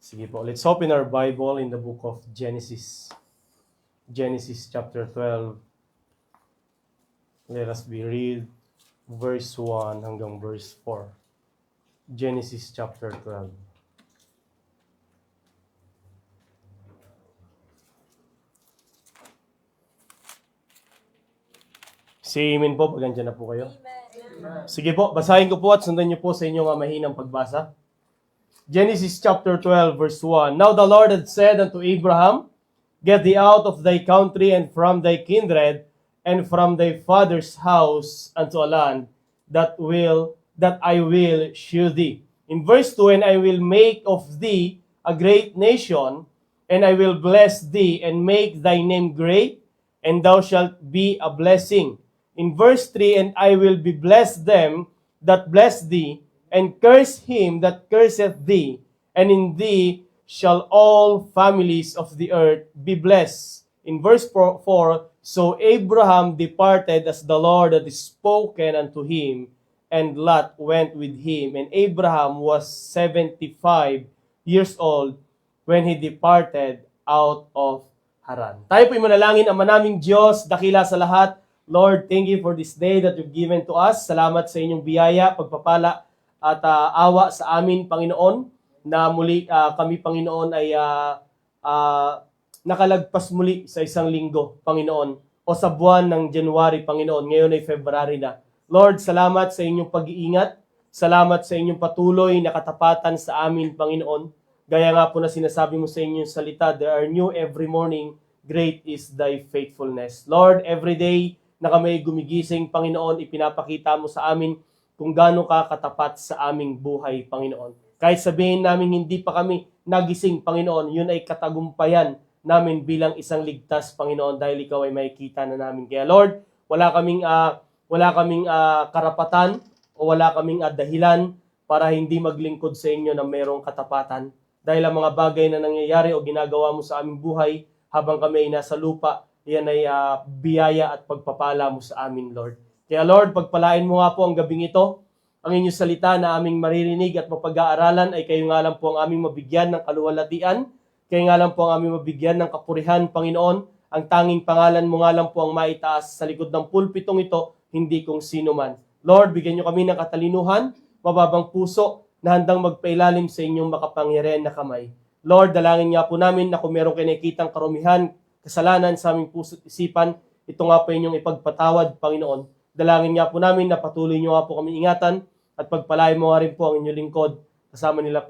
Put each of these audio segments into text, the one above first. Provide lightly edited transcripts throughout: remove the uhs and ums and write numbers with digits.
Sige po, let's open our Bible in the book of Genesis. Genesis chapter 12. Let us read verse 1 hanggang verse 4. Genesis chapter 12. Say amen po, pag andyan na po kayo. Amen. Sige po, basahin ko po at sundan niyo po sa inyong mahinang pagbasa. Genesis chapter 12 verse 1. Now the Lord had said unto Abraham, Get thee out of thy country and from thy kindred and from thy father's house unto a land that I will shew thee. In verse 2, And I will make of thee a great nation, and I will bless thee and make thy name great, and thou shalt be a blessing. In verse 3, And I will be bless them that bless thee, and curse him that curseth thee, and in thee shall all families of the earth be blessed. In verse 4, So Abraham departed as the Lord had spoken unto him, and Lot went with him. And Abraham was 75 years old when he departed out of Haran. Tayo po'y manalangin. Ama naming Diyos, dakila sa lahat. Lord, thank you for this day that you've given to us. Salamat sa inyong biyaya, pagpapala, at awa sa amin, Panginoon, na muli kami, Panginoon, ay nakalagpas muli sa isang linggo, Panginoon, o sa buwan ng January, Panginoon. Ngayon ay February na. Lord, salamat sa inyong pag-iingat. Salamat sa inyong patuloy na katapatan sa amin, Panginoon. Gaya nga po na sinasabi mo sa inyong salita, There are new every morning, great is thy faithfulness. Lord, every day na kami gumigising, Panginoon, ipinapakita mo sa amin kung gaano ka katapat sa aming buhay, Panginoon. Kahit sabihin namin hindi pa kami nagising, Panginoon, yun ay katagumpayan namin bilang isang ligtas, Panginoon, dahil ikaw ay makikita na namin. Kaya Lord, wala kaming karapatan o wala kaming dahilan para hindi maglingkod sa inyo na mayroong katapatan. Dahil ang mga bagay na nangyayari o ginagawa mo sa aming buhay habang kami ay nasa lupa, yan ay biyaya at pagpapala mo sa amin, Lord. Kaya Lord, pagpalain mo nga po ang gabing ito, ang inyong salita na aming maririnig at mapag-aaralan ay kayo nga lang po ang aming mabigyan ng kaluwalhatian, kayo nga lang po ang aming mabigyan ng kapurihan, Panginoon. Ang tanging pangalan mo nga lang po ang maitaas sa likod ng pulpitong ito, hindi kung sino man. Lord, bigyan nyo kami ng katalinuhan, mababang puso, na handang magpailalim sa inyong makapangyarihan na kamay. Lord, dalangin nga po namin na kung merong kinikitang karumihan, kasalanan sa aming puso at isipan, ito nga po inyong ipagpatawad, Panginoon. Dalangin nga po namin na patuloy nyo nga po kami ingatan at pagpalain mo nga rin po ang inyong lingkod. Kasama nila,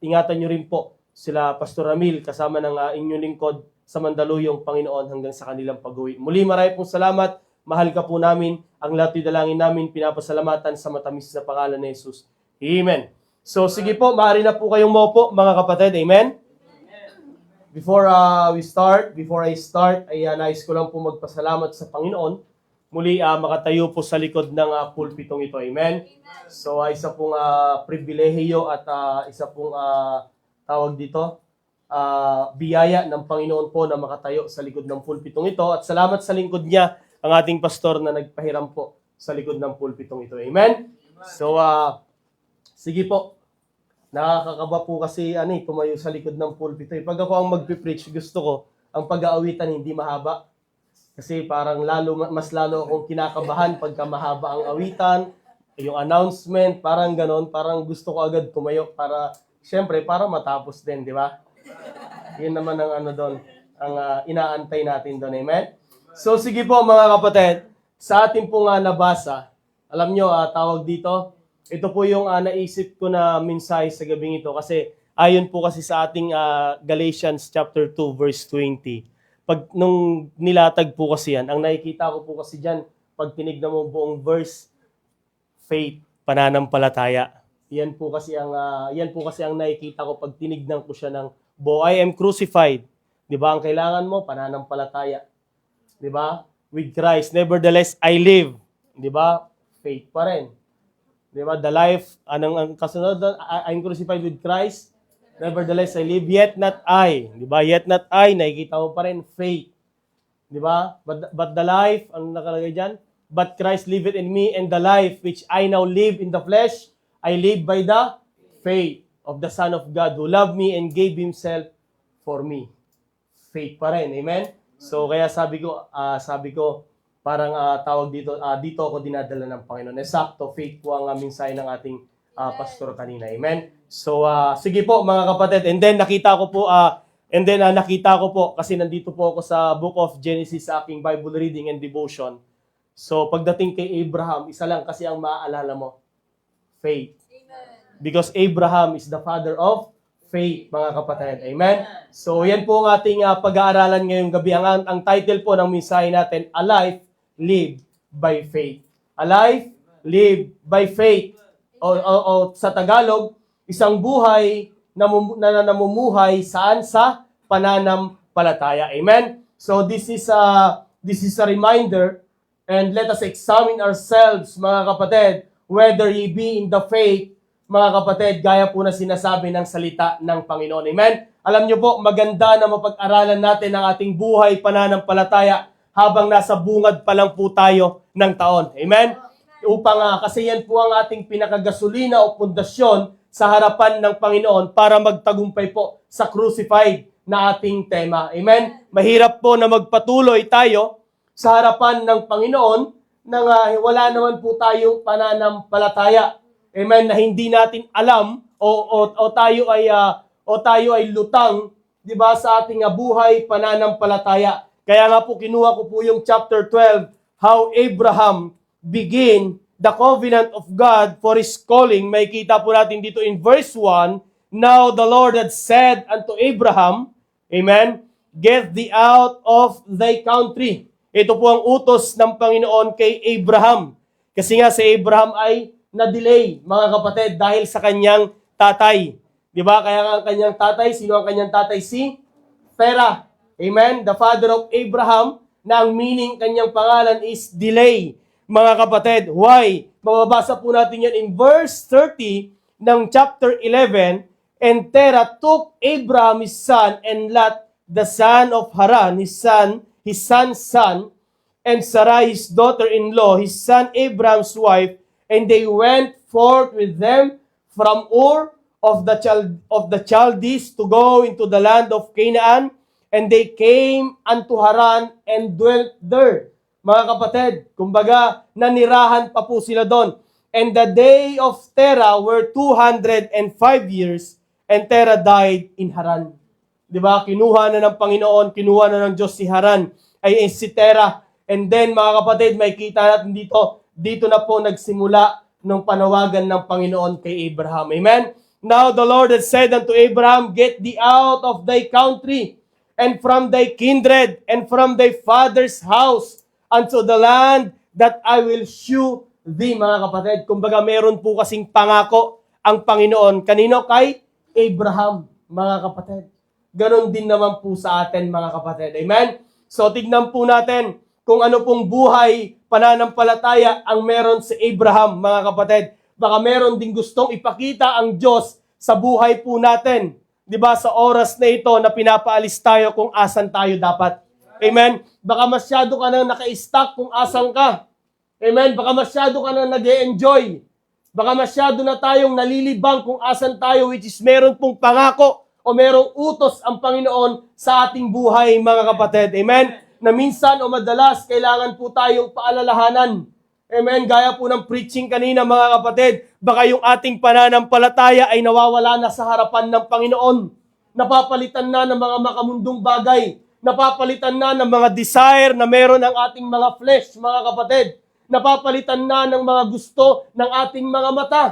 ingatan nyo rin po sila Pastor Ramil kasama ng inyong lingkod sa Mandaluyong, Panginoon, hanggang sa kanilang pag-uwi. Muli marami pong salamat. Mahal ka po namin. Ang lahat dalangin namin, pinapasalamatan sa matamis na pangalan ni Jesus. Amen. So sige po, maaari na po kayong maupo, mga kapatid. Amen? Before I start, ay nais ko lang po magpasalamat sa Panginoon. Muli, makatayo po sa likod ng pulpitong ito. Amen? So, isa pong pribilehiyo at isa pong tawag dito, biyaya ng Panginoon po na makatayo sa likod ng pulpitong ito. At salamat sa lingkod niya, ang ating pastor na nagpahiram po sa likod ng pulpitong ito. Amen? So, sige po. Nakakakaba po kasi tumayo sa likod ng pulpito. Pag ako ang magpipreach, gusto ko ang pag-aawitan hindi mahaba. Kasi parang mas lalo akong kinakabahan pagka mahaba ang awitan, yung announcement, parang ganon, parang gusto ko agad tumayo para, syempre, para matapos din, di ba? Yun naman ang doon, ang inaantay natin doon, amen? So sige po mga kapatid, sa ating pong nabasa, alam nyo, tawag dito, ito po yung naisip ko na mensahe sa gabing ito kasi ayon po kasi sa ating Galatians chapter 2 verse 20. Pag nung nilatag po kasi yan, ang nakikita ko po kasi dyan, pag tinignan mo buong verse, faith, pananampalataya. Yan po kasi ang nakikita ko pag tinignan ko siya ng buo. I am crucified. 'Di ba? Ang kailangan mo pananampalataya. 'Di ba? With Christ, nevertheless I live. 'Di ba? Faith pa rin. 'Di ba? The life, ang kasunod doon, I'm crucified with Christ. Nevertheless, I live, yet not I. Di ba? Yet not I, nakikita mo pa rin, faith. Di ba? But the life, ang nakalagay dyan? But Christ liveth in me, and the life which I now live in the flesh, I live by the faith of the Son of God who loved me and gave Himself for me. Faith pa rin. Amen? So, kaya sabi ko, parang tawag dito, dito ako dinadala ng Panginoon. Sakto, faith po ang mensahe ng ating pastor kanina. Amen? So, sige po mga kapatid. And then, nakita ko po, kasi nandito po ako sa Book of Genesis sa aking Bible reading and devotion. So, pagdating kay Abraham, isa lang kasi ang maaalala mo, faith. Because Abraham is the father of faith, mga kapatid. Amen? So, yan po ang ating pag-aaralan ngayong gabi. Ang title po ng mensahe natin, A Life Lived by Faith. A Life Lived by Faith. O sa Tagalog, isang buhay na namumuhay saan sa pananampalataya. Amen? So, this is a reminder, and let us examine ourselves, mga kapatid, whether ye be in the faith, mga kapatid, gaya po na sinasabi ng salita ng Panginoon. Amen? Alam niyo po, maganda na mapag-aralan natin ang ating buhay pananampalataya habang nasa bungad pa lang po tayo ng taon. Amen? Kasi yan po ang ating pinakagasolina o pundasyon sa harapan ng Panginoon para magtagumpay po sa crucified na ating tema. Amen? Mahirap po na magpatuloy tayo sa harapan ng Panginoon nang wala naman po tayong pananampalataya. Amen, na hindi natin alam o tayo ay lutang, 'di ba, sa ating buhay pananampalataya. Kaya nga po kinuha ko po yung chapter 12, how Abraham began the covenant of God for his calling. May kita po natin dito in verse 1, now the Lord had said unto Abraham, amen, get thee out of thy country. Ito po ang utos ng Panginoon kay Abraham. Kasi nga si Abraham ay na-delay, mga kapatid, dahil sa kanyang tatay. Di ba? Kaya nga ang kanyang tatay, sino ang kanyang tatay? Si Terah. Amen? The father of Abraham, na ang meaning kanyang pangalan is delay. Mga kapatid, why? Mababasa po natin yan in verse 30 ng chapter 11, and Terah took Abraham his son, and Lot the son of Haran, his son's son, and Sarai his daughter-in-law, his son Abraham's wife, and they went forth with them from Ur of the Chaldees to go into the land of Canaan, and they came unto Haran and dwelt there. Mga kapatid, kumbaga, nanirahan pa po sila doon. And the day of Terah were 205 years, and Terah died in Haran. Diba? Kinuha na ng Panginoon, kinuha na ng Diyos si Haran, ay si Terah. And then, mga kapatid, may kita natin dito na po nagsimula ng panawagan ng Panginoon kay Abraham. Amen? Now the Lord had said unto Abraham, get thee out of thy country, and from thy kindred, and from thy father's house, unto the land that I will shew thee, mga kapatid. Kumbaga, meron po kasing pangako ang Panginoon. Kanino? Kay Abraham, mga kapatid. Ganon din naman po sa atin, mga kapatid. Amen? So, tignan po natin kung ano pong buhay, pananampalataya ang meron si Abraham, mga kapatid. Baka meron din gustong ipakita ang Diyos sa buhay po natin. Di ba, sa oras na ito na pinapaalis tayo kung asan tayo dapat. Amen? Baka masyado ka nang naka-stuck kung asan ka. Amen? Baka masyado ka nang nag-e-enjoy. Baka masyado na tayong nalilibang kung asan tayo, which is meron pong pangako o merong utos ang Panginoon sa ating buhay, mga kapatid. Amen? Na minsan o madalas, kailangan po tayong paalalahanan. Amen? Gaya po ng preaching kanina, mga kapatid, baka yung ating pananampalataya ay nawawala na sa harapan ng Panginoon. Napapalitan na ng mga makamundong bagay. Napapalitan na ng mga desire na meron ng ating mga flesh, mga kapatid. Napapalitan na ng mga gusto ng ating mga mata.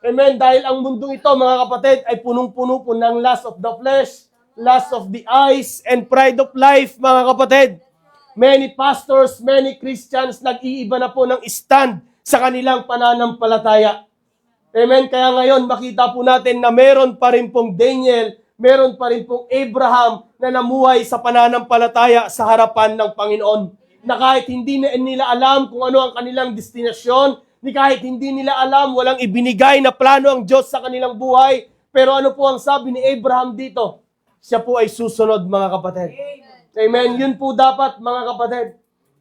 Amen? Dahil ang mundong ito, mga kapatid, ay punong-puno po ng lust of the flesh, lust of the eyes, and pride of life, mga kapatid. Many pastors, many Christians, nag-iiba na po ng stand sa kanilang pananampalataya. Amen? Kaya ngayon, makita po natin na meron pa rin pong Daniel, meron pa rin pong Abraham na namuhay sa pananampalataya sa harapan ng Panginoon. Na kahit hindi nila alam kung ano ang kanilang destinasyon, ni kahit hindi nila alam, walang ibinigay na plano ang Diyos sa kanilang buhay. Pero ano po ang sabi ni Abraham dito? Siya po ay susunod, mga kapatid. Amen. Yun po dapat, mga kapatid,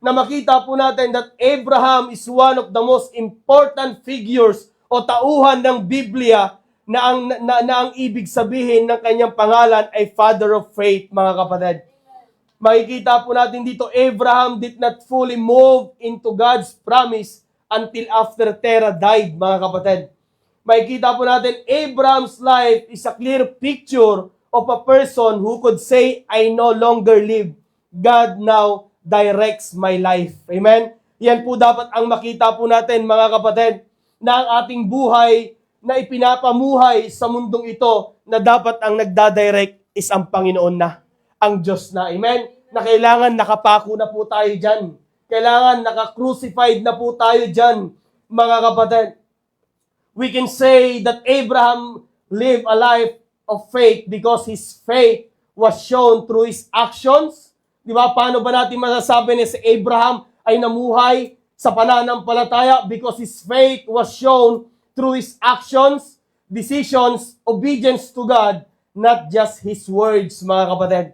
na makita po natin that Abraham is one of the most important figures o tauhan ng Biblia na ang ibig sabihin ng kanyang pangalan ay Father of Faith, mga kapatid. Makikita po natin dito, Abraham did not fully move into God's promise until after Terah died, mga kapatid. Makikita po natin, Abraham's life is a clear picture of a person who could say, I no longer live. God now directs my life. Amen? Yan po dapat ang makita po natin, mga kapatid, na ang ating buhay na ipinapamuhay sa mundong ito na dapat ang nagdadirect is ang Panginoon na, ang Diyos na. Amen? Na kailangan nakapako na po tayo dyan. Kailangan naka-crucified na po tayo dyan, mga kapatid. We can say that Abraham lived a life of faith because his faith was shown through his actions. Di ba? Paano ba natin masasabi na si Abraham ay namuhay sa pananampalataya? Because his faith was shown through his actions, decisions, obedience to God, not just his words, mga kapatid.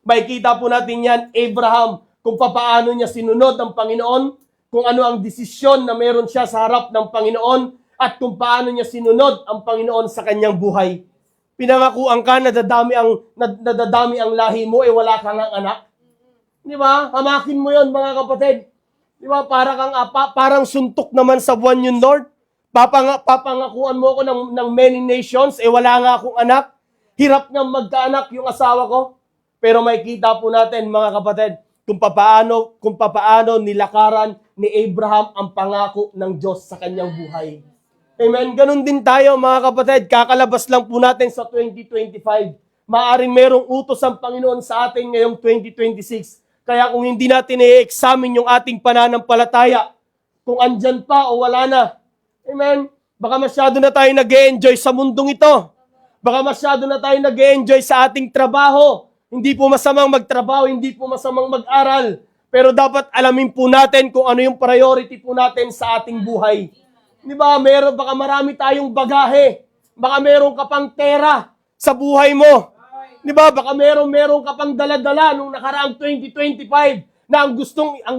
Makikita po natin yan, Abraham, kung paano niya sinunod ang Panginoon, kung ano ang desisyon na meron siya sa harap ng Panginoon, at kung paano niya sinunod ang Panginoon sa kanyang buhay. Pinangakuan ka, nadadami ang lahi mo, wala kang anak. Di ba? Hamakin mo yon, mga kapatid. Di ba? Parang suntok naman sa buwan yun, Lord. Papangakuan mo ko ng many nations, wala nga akong anak. Hirap nga magkaanak yung asawa ko. Pero may kita po natin, mga kapatid, kung papaano nilakaran ni Abraham ang pangako ng Diyos sa kanyang buhay. Amen. Ganun din tayo, mga kapatid. Kakalabas lang po natin sa 2025. Maaring merong utos ang Panginoon sa atin ngayong 2026. Kaya kung hindi natin i-examine yung ating pananampalataya, kung andyan pa o wala na, amen, baka masyado na tayo nag-e-enjoy sa mundong ito. Baka masyado na tayo nag-e-enjoy sa ating trabaho. Hindi po masamang magtrabaho, hindi po masamang mag-aral. Pero dapat alamin po natin kung ano yung priority po natin sa ating buhay. Di ba? Baka marami tayong bagahe. Baka meron ka pang pera sa buhay mo. Di ba? Baka meron ka pang dala-dala nung nakaraang 2025 na ang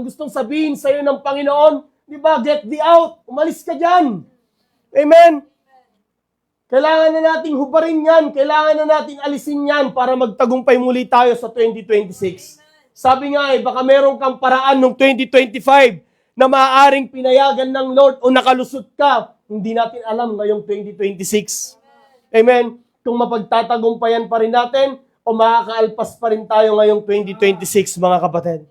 gustong sabihin sa iyo ng Panginoon. Di ba? Get thee out. Umalis ka dyan. Amen? Kailangan na nating hubarin yan. Kailangan na nating alisin yan para magtagumpay muli tayo sa 2026. Sabi nga baka meron kang paraan nung 2025 na maaaring pinayagan ng Lord o nakalusot ka, hindi natin alam ngayong 2026. Amen? Kung mapagtatagumpayan pa rin natin o makakaalpas pa rin tayo ngayong 2026, mga kapatid.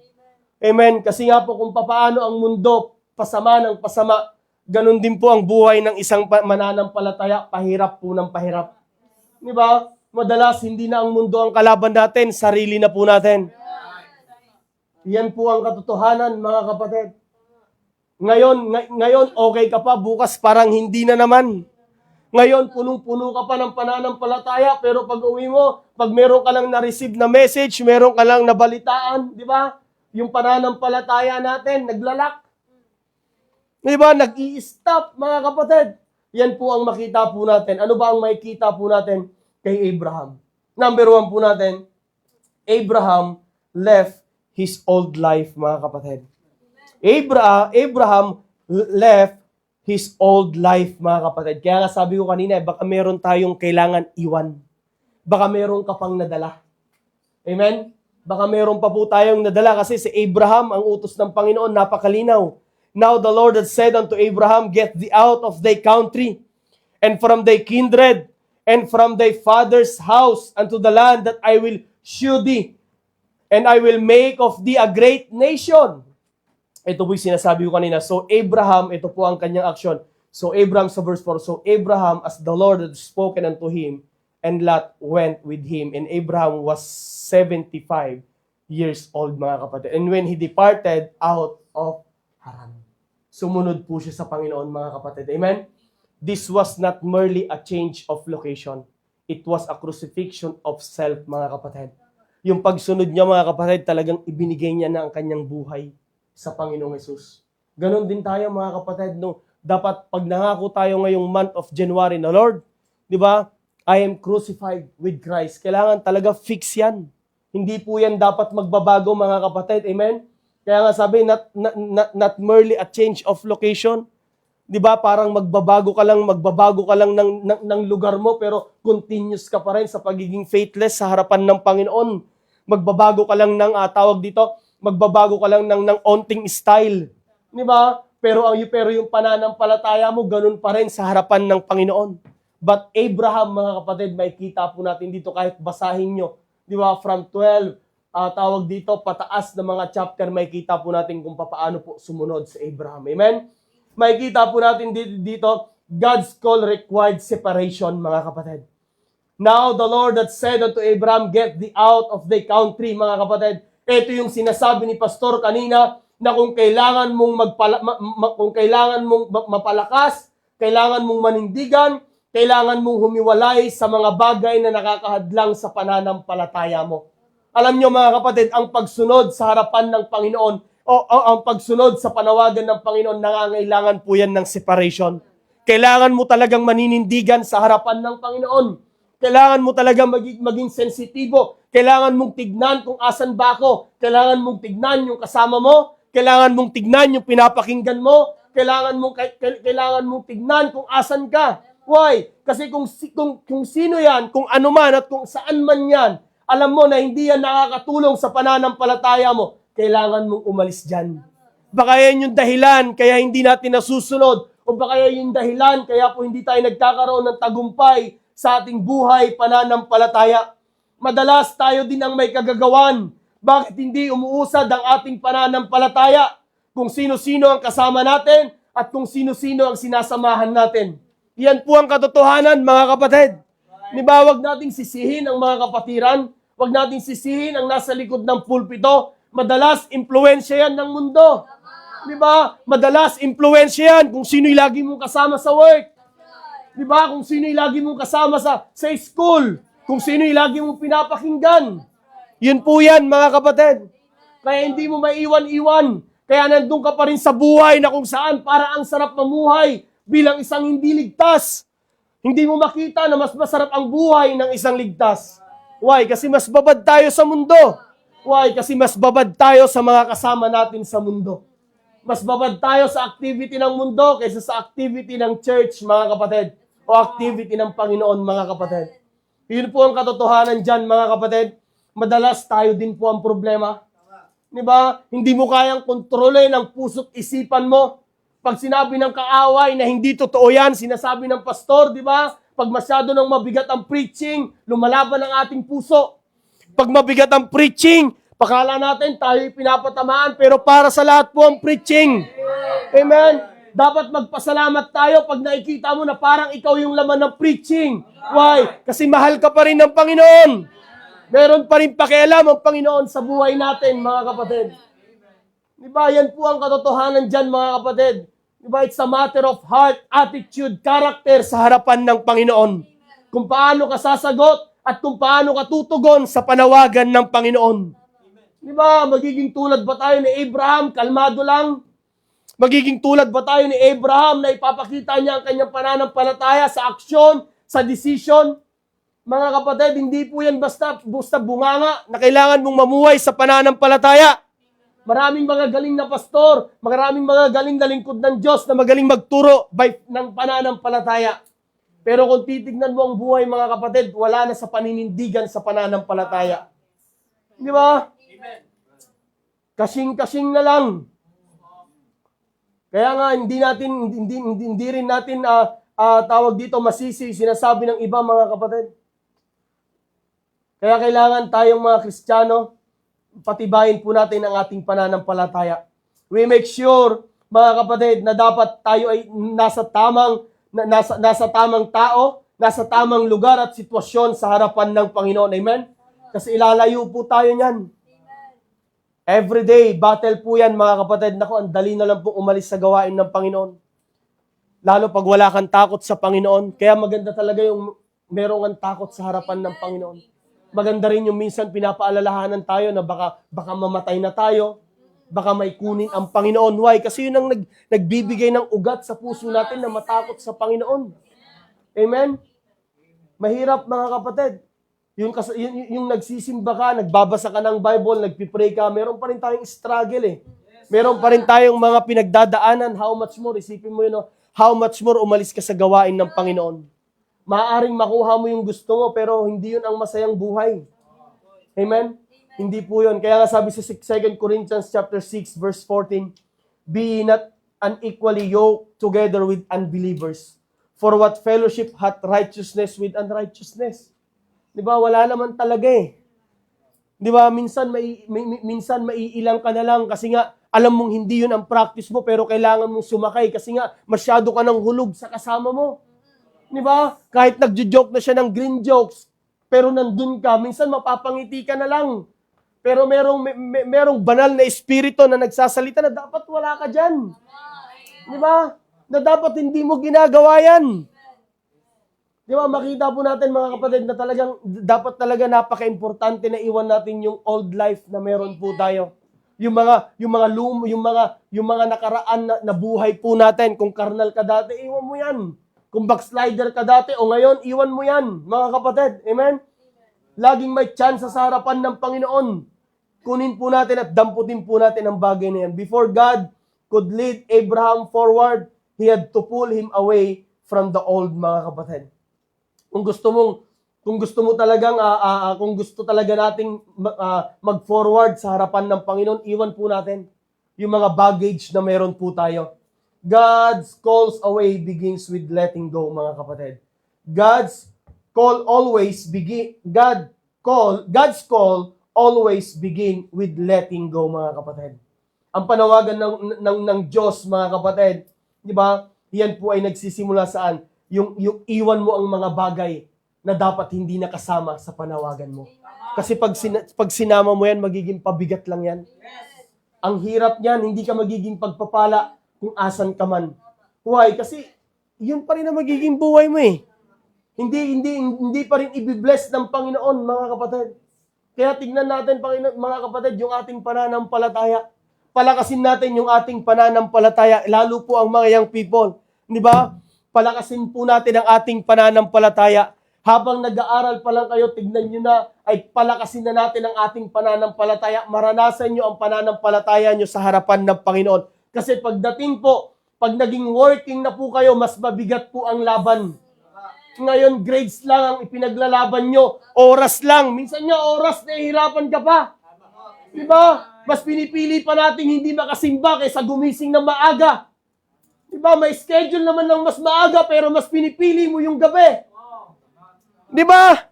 Amen? Kasi nga po kung paano ang mundo, pasama ng pasama, ganun din po ang buhay ng isang mananampalataya, pahirap po ng pahirap. Di ba? Madalas, hindi na ang mundo ang kalaban natin, sarili na po natin. Yan po ang katotohanan, mga kapatid. Ngayon, okay ka pa, bukas parang hindi na naman. Ngayon, punong-puno ka pa ng pananampalataya, pero pag uwi mo, pag meron ka lang na-receive na message, meron ka lang nabalitaan, di ba? Yung pananampalataya natin, naglalak. Di ba? Nag-i-stop, mga kapatid. Yan po ang makita po natin. Ano ba ang makikita po natin kay Abraham? Number 1 po natin, Abraham left his old life, mga kapatid. Abraham left his old life, mga kapatid. Kaya nga sabi ko kanina, baka meron tayong kailangan iwan. Baka meron ka pang nadala. Amen? Baka meron pa po tayong nadala kasi si Abraham, ang utos ng Panginoon, napakalinaw. Now the Lord had said unto Abraham, get thee out of thy country, and from thy kindred, and from thy father's house, unto the land that I will shew thee, and I will make of thee a great nation. Ito po'y sinasabi ko kanina. So Abraham, ito po ang kanyang aksyon. So Abraham sa verse 4, so Abraham, as the Lord had spoken unto him, and Lot went with him. And Abraham was 75 years old, mga kapatid. And when he departed out of Haran, sumunod po siya sa Panginoon, mga kapatid. Amen? This was not merely a change of location. It was a crucifixion of self, mga kapatid. Yung pagsunod niya, mga kapatid, talagang ibinigay niya na ang kanyang buhay sa Panginoong Hesus. Ganon din tayo, mga kapatid, no? Dapat pag nangako tayo ngayong month of January na, Lord, di ba? I am crucified with Christ. Kailangan talaga fix yan. Hindi po yan dapat magbabago, mga kapatid. Amen? Kaya nga sabi, not merely a change of location, Di ba? Parang magbabago ka lang ng lugar mo, pero continuous ka pa rin sa pagiging faithless sa harapan ng Panginoon. Magbabago ka lang ng, magbabago ka lang ng onting style. Di ba? Pero yung pananampalataya mo, ganun pa rin sa harapan ng Panginoon. But Abraham, mga kapatid, makikita po natin dito kahit basahin nyo. Di ba? From 12, pataas na mga chapter, makikita po natin kung paano po sumunod sa Abraham. Amen? Makikita po natin dito, God's call required separation, mga kapatid. Now the Lord that said unto Abraham, get thee out of thy country, mga kapatid. Ito yung sinasabi ni Pastor kanina, na kung kailangan mong mapalakas, kailangan mong manindigan, kailangan mong humiwalay sa mga bagay na nakakahadlang sa pananampalataya mo. Alam nyo, mga kapatid, ang pagsunod sa harapan ng Panginoon o ang pagsunod sa panawagan ng Panginoon, nangangailangan po yan ng separation. Kailangan mo talagang maninindigan sa harapan ng Panginoon. Kailangan mo talagang maging sensitibo. Kailangan mong tignan kung asan ba ako. Kailangan mong tignan yung kasama mo. Kailangan mong tignan yung pinapakinggan mo. Kailangan mong tignan kung asan ka. Why? Kasi kung sino yan, kung ano man at kung saan man yan, alam mo na hindi yan nakakatulong sa pananampalataya mo, kailangan mong umalis dyan. Baka yan yung dahilan kaya hindi natin nasusunod, o baka yan yung dahilan kaya po hindi tayo nagkakaroon ng tagumpay sa ating buhay pananampalataya. Madalas tayo din ang may kagagawan. Bakit hindi umuusad ang ating pananampalataya? Kung sino-sino ang kasama natin at kung sino-sino ang sinasamahan natin. Yan po ang katotohanan, mga kapatid. Di ba, wag nating sisihin ang mga kapatiran. Wag nating sisihin ang nasa likod ng pulpito. Madalas, impluwensya yan ng mundo. Di ba? Madalas, impluwensya yan kung sino'y lagi mong kasama sa work. Di ba? Kung sino'y lagi mong kasama sa school. Kung sino'y lagi mong pinapakinggan. Yun po yan, mga kapatid. Kaya hindi mo maiwan-iwan. Kaya nandun ka pa rin sa buhay na kung saan para ang sarap mamuhay bilang isang hindi ligtas. Hindi mo makita na mas masarap ang buhay ng isang ligtas. Why? Kasi mas babad tayo sa mundo. Why? Kasi mas babad tayo sa mga kasama natin sa mundo. Mas babad tayo sa activity ng mundo kaysa sa activity ng church, mga kapatid. O activity ng Panginoon, mga kapatid. Yun po ang katotohanan dyan, mga kapatid. Madalas tayo din po ang problema. Di ba? Hindi mo kayang kontrolin ang puso't isipan mo. Pag sinabi ng kaaway na hindi totoo yan, sinasabi ng pastor, di ba? Pag masyado ng mabigat ang preaching, lumalaban ang ating puso. Pag mabigat ang preaching, pakala natin tayo'y pinapatamaan, pero para sa lahat po ang preaching. Amen? Dapat magpasalamat tayo pag nakikita mo na parang ikaw yung laman ng preaching. Why? Kasi mahal ka pa rin ng Panginoon. Meron pa rin pakialam ang Panginoon sa buhay natin, mga kapatid. Diba? Yan po ang katotohanan dyan, mga kapatid. Diba? It's a matter of heart, attitude, character sa harapan ng Panginoon. Kung paano ka sasagot at kung paano ka tutugon sa panawagan ng Panginoon. Diba? Magiging tulad ba tayo ni Abraham? Kalmado lang. Magiging tulad ba tayo ni Abraham na ipapakita niya ang kanyang pananampalataya sa aksyon, sa decision? Mga kapatid, hindi po yan basta bunganga na kailangan mong mamuhay sa pananampalataya. Maraming mga galing na pastor, maraming mga galing na lingkod ng Diyos na magaling magturo ng pananampalataya. Pero kung titignan mo ang buhay, mga kapatid, wala na sa paninindigan sa pananampalataya. Di ba? Kasing-kasing na lang. Kaya nga, hindi rin natin tawag dito masisi, sinasabi ng iba, mga kapatid. Kaya kailangan tayong mga Kristiyano, patibayin po natin ang ating pananampalataya. We make sure, mga kapatid, na dapat tayo ay nasa tamang tao, nasa tamang lugar at sitwasyon sa harapan ng Panginoon. Amen? Kasi ilalayo po tayo niyan. Everyday, battle po yan, mga kapatid. Naku, ang dali na lang po umalis sa gawain ng Panginoon. Lalo pag wala kang takot sa Panginoon. Kaya maganda talaga yung merong ang takot sa harapan ng Panginoon. Maganda rin yung minsan pinapaalalahanan tayo na baka mamatay na tayo, baka may kunin ang Panginoon. Why? Kasi yun ang nagbibigay ng ugat sa puso natin na matakot sa Panginoon. Amen? Mahirap, mga kapatid. Yung nagsisimba ka, nagbabasa ka ng Bible, nagpipray ka, meron pa rin tayong struggle eh. Meron pa rin tayong mga pinagdadaanan. How much more? Isipin mo yun, how much more umalis ka sa gawain ng Panginoon. Maaaring makuha mo yung gusto mo, pero hindi yun ang masayang buhay. Amen? Hindi po yun. Kaya nga sabi sa 2 Corinthians chapter 6, verse 14, be ye not unequally yoked together with unbelievers. For what fellowship hath righteousness with unrighteousness? Di ba? Wala naman talaga eh. Di ba? Minsan maiilang ka na lang kasi nga alam mong hindi yun ang practice mo pero kailangan mong sumakay kasi nga masyado ka ng hulog sa kasama mo. Di ba? Kahit nagjo-joke na siya ng green jokes, pero nandun ka, minsan mapapangiti ka na lang. Pero merong banal na espiritu na nagsasalita na dapat wala ka dyan. Di ba? Na dapat hindi mo ginagawa yan. Di ba? Makita po natin mga kapatid na dapat talaga napaka-importante na iwan natin yung old life na meron po tayo. Yung mga nakaraan na buhay po natin. Kung karnal ka dati, iwan mo yan. Kung backslider ka dati o ngayon, iwan mo yan, mga kapatid. Amen? Laging may chance sa harapan ng Panginoon. Kunin po natin at damputin po natin ang bagay na yan. Before God could lead Abraham forward, He had to pull him away from the old, mga kapatid. Kung gusto talaga nating mag-forward sa harapan ng Panginoon, iwan po natin yung mga baggage na meron po tayo. God's calls away begins with letting go, mga kapatid. God's call always begin with letting go, mga kapatid. Ang panawagan ng Diyos, mga kapatid, di ba? Yan po ay nagsisimula saan? Yung iwan mo ang mga bagay na dapat hindi nakasama sa panawagan mo. Kasi pag sinama mo yan, magiging pabigat lang yan. Ang hirap niyan, hindi ka magiging pagpapala kung asan ka man. Why? Kasi yun pa rin ang magiging buhay mo eh. Hindi pa rin ibibless ng Panginoon, mga kapatid. Kaya tignan natin, mga kapatid, yung ating pananampalataya. Palakasin natin yung ating pananampalataya, lalo po ang mga young people. Di ba? Palakasin po natin ang ating pananampalataya. Habang nag-aaral pa lang kayo, tignan nyo na, ay palakasin na natin ang ating pananampalataya. Maranasan nyo ang pananampalataya nyo sa harapan ng Panginoon. Kasi pagdating po, pag naging working na po kayo, mas mabigat po ang laban. Ngayon, grades lang ang ipinaglalaban nyo. Oras lang. Minsan nga, oras, nahihirapan ka pa. Diba? Mas pinipili pa natin hindi makasimba kaysa gumising ng maaga. Diba? May schedule naman ng mas maaga, pero mas pinipili mo yung gabi. Diba?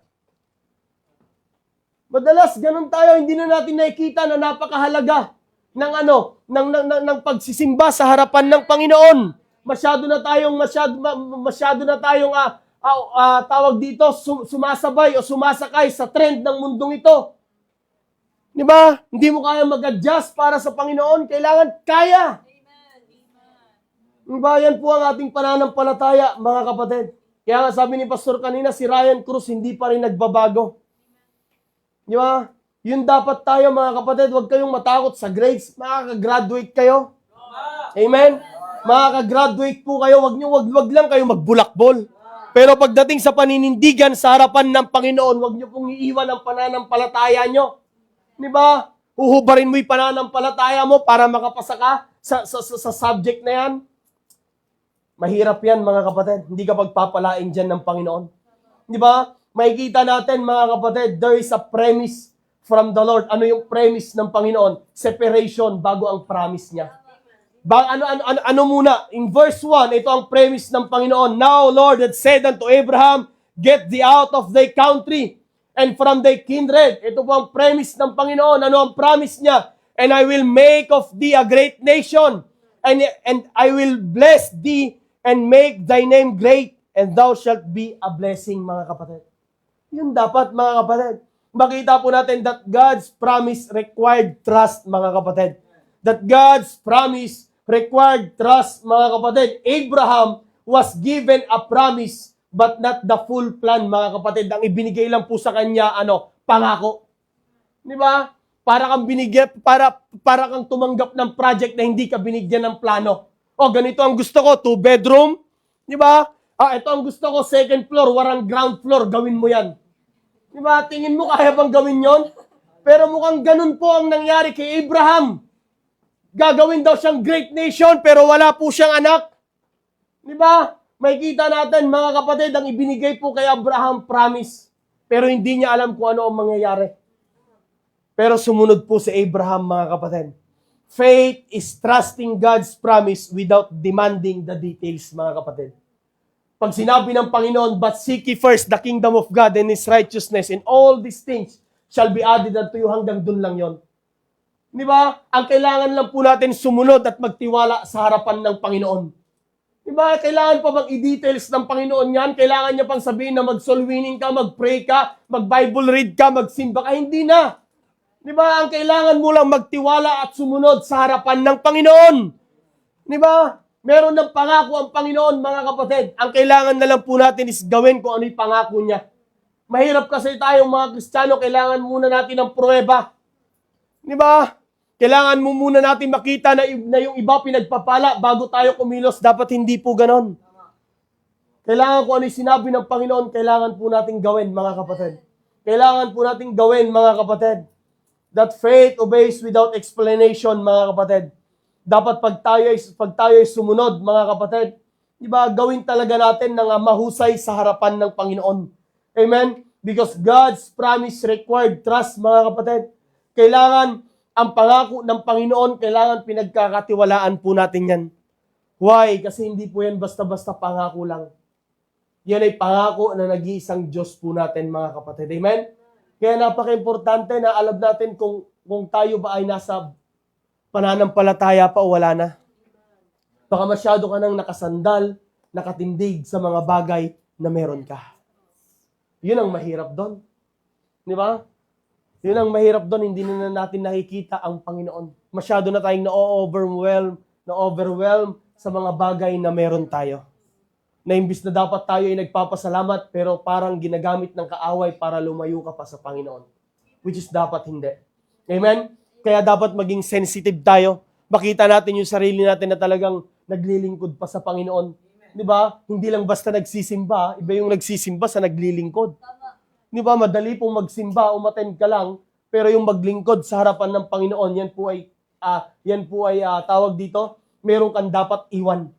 Madalas, ganun tayo, hindi na natin nakikita na napakahalaga ng pagsisimba sa harapan ng Panginoon. Masyado na tayong tawag dito, sumasabay o sumasakay sa trend ng mundong ito. Di ba? Hindi mo kaya mag-adjust para sa Panginoon, kailangan kaya. Diba? Yan po ang ating pananampalataya, mga kapatid. Kaya nga sabi ni Pastor kanina, si Ryan Cruz hindi pa rin nagbabago. Di ba? Yun dapat tayo, mga kapatid, huwag kayong matakot sa grades. Makaka-graduate kayo. Amen? Makaka-graduate po kayo. Wag lang kayo magbulakbol. Pero pagdating sa paninindigan sa harapan ng Panginoon, huwag nyo pong iiwan ang pananampalataya nyo. Di ba? Uhubarin mo yung pananampalataya mo para makapasa ka sa subject na yan. Mahirap yan, mga kapatid. Hindi ka pagpapalain dyan ng Panginoon. Di ba? Makikita natin, mga kapatid, there is a premise from the Lord. Ano yung premise ng Panginoon? Separation bago ang promise niya. Ano muna? In verse 1, ito ang premise ng Panginoon. Now, Lord had said unto Abraham, get thee out of thy country and from thy kindred. Ito po ang premise ng Panginoon. Ano ang promise niya? And I will make of thee a great nation. And I will bless thee and make thy name great. And thou shalt be a blessing, mga kapatid. Yun dapat, mga kapatid. Makita po natin that God's promise required trust, mga kapatid. That God's promise required trust, mga kapatid. Abraham was given a promise, but not the full plan, mga kapatid. Ang ibinigay lang po sa kanya, pangako. Di ba? Para kang tumanggap ng project na hindi ka binigyan ng plano. Ganito ang gusto ko, 2-bedroom. Di ba? Ito ang gusto ko, 2nd floor, warang ground floor, gawin mo yan. Diba? Tingin mo kaya bang gawin yon? Pero mukhang ganun po ang nangyari kay Abraham. Gagawin daw siyang great nation pero wala po siyang anak. Di ba? Makikita natin, mga kapatid, ang ibinigay po kay Abraham, promise. Pero hindi niya alam kung ano ang mangyayari. Pero sumunod po si Abraham, mga kapatid. Faith is trusting God's promise without demanding the details, mga kapatid. Pag sinabi ng Panginoon, but seek ye first the kingdom of God and His righteousness, and all these things shall be added unto you, hanggang dun lang yon. Di ba? Ang kailangan lang po natin sumunod at magtiwala sa harapan ng Panginoon. Di ba? Kailangan pa bang i-details ng Panginoon yan? Kailangan niya pang sabihin na mag-soul winning ka, mag-pray ka, mag-Bible read ka, magsimba ka? Hindi na. Di ba? Ang kailangan mo lang magtiwala at sumunod sa harapan ng Panginoon. Di ba? Meron ng pangako ang Panginoon, mga kapatid. Ang kailangan na lang po natin is gawin kung ano yung pangako niya. Mahirap kasi tayong mga Kristiyano, kailangan muna natin ng pruweba. Di ba? Kailangan mo muna natin makita na yung iba pinagpapala bago tayo kumilos. Dapat hindi po ganon. Kailangan kung ano yung sinabi ng Panginoon, kailangan po natin gawin, mga kapatid. Kailangan po natin gawin, mga kapatid. That faith obeys without explanation, mga kapatid. Dapat pag tayo ay sumunod, mga kapatid, di ba, gawin talaga natin ng mahusay sa harapan ng Panginoon. Amen? Because God's promise required trust, mga kapatid. Kailangan ang pangako ng Panginoon, kailangan pinagkakatiwalaan po natin yan. Why? Kasi hindi po yan basta-basta pangako lang. Yan ay pangako na nag-iisang Diyos po natin, mga kapatid. Amen? Kaya napaka-importante na alam natin kung tayo ba ay nasa pananampalataya pa o wala na. Baka masyado ka nang nakasandal, nakatindig sa mga bagay na meron ka. Yun ang mahirap doon. Di ba? Yun ang mahirap doon, hindi na natin nakikita ang Panginoon. Masyado na tayong na-overwhelm sa mga bagay na meron tayo. Na imbis na dapat tayo ay nagpapasalamat, pero parang ginagamit ng kaaway para lumayo ka pa sa Panginoon. Which is dapat hindi. Amen? Kaya dapat maging sensitive tayo. Makita natin yung sarili natin na talagang naglilingkod pa sa Panginoon. Di ba? Hindi lang basta nagsisimba, iba yung nagsisimba sa naglilingkod. Di ba? Madali pong magsimba, umattend ka lang, pero yung maglingkod sa harapan ng Panginoon, yan po ay tawag dito, meron kang dapat iwan.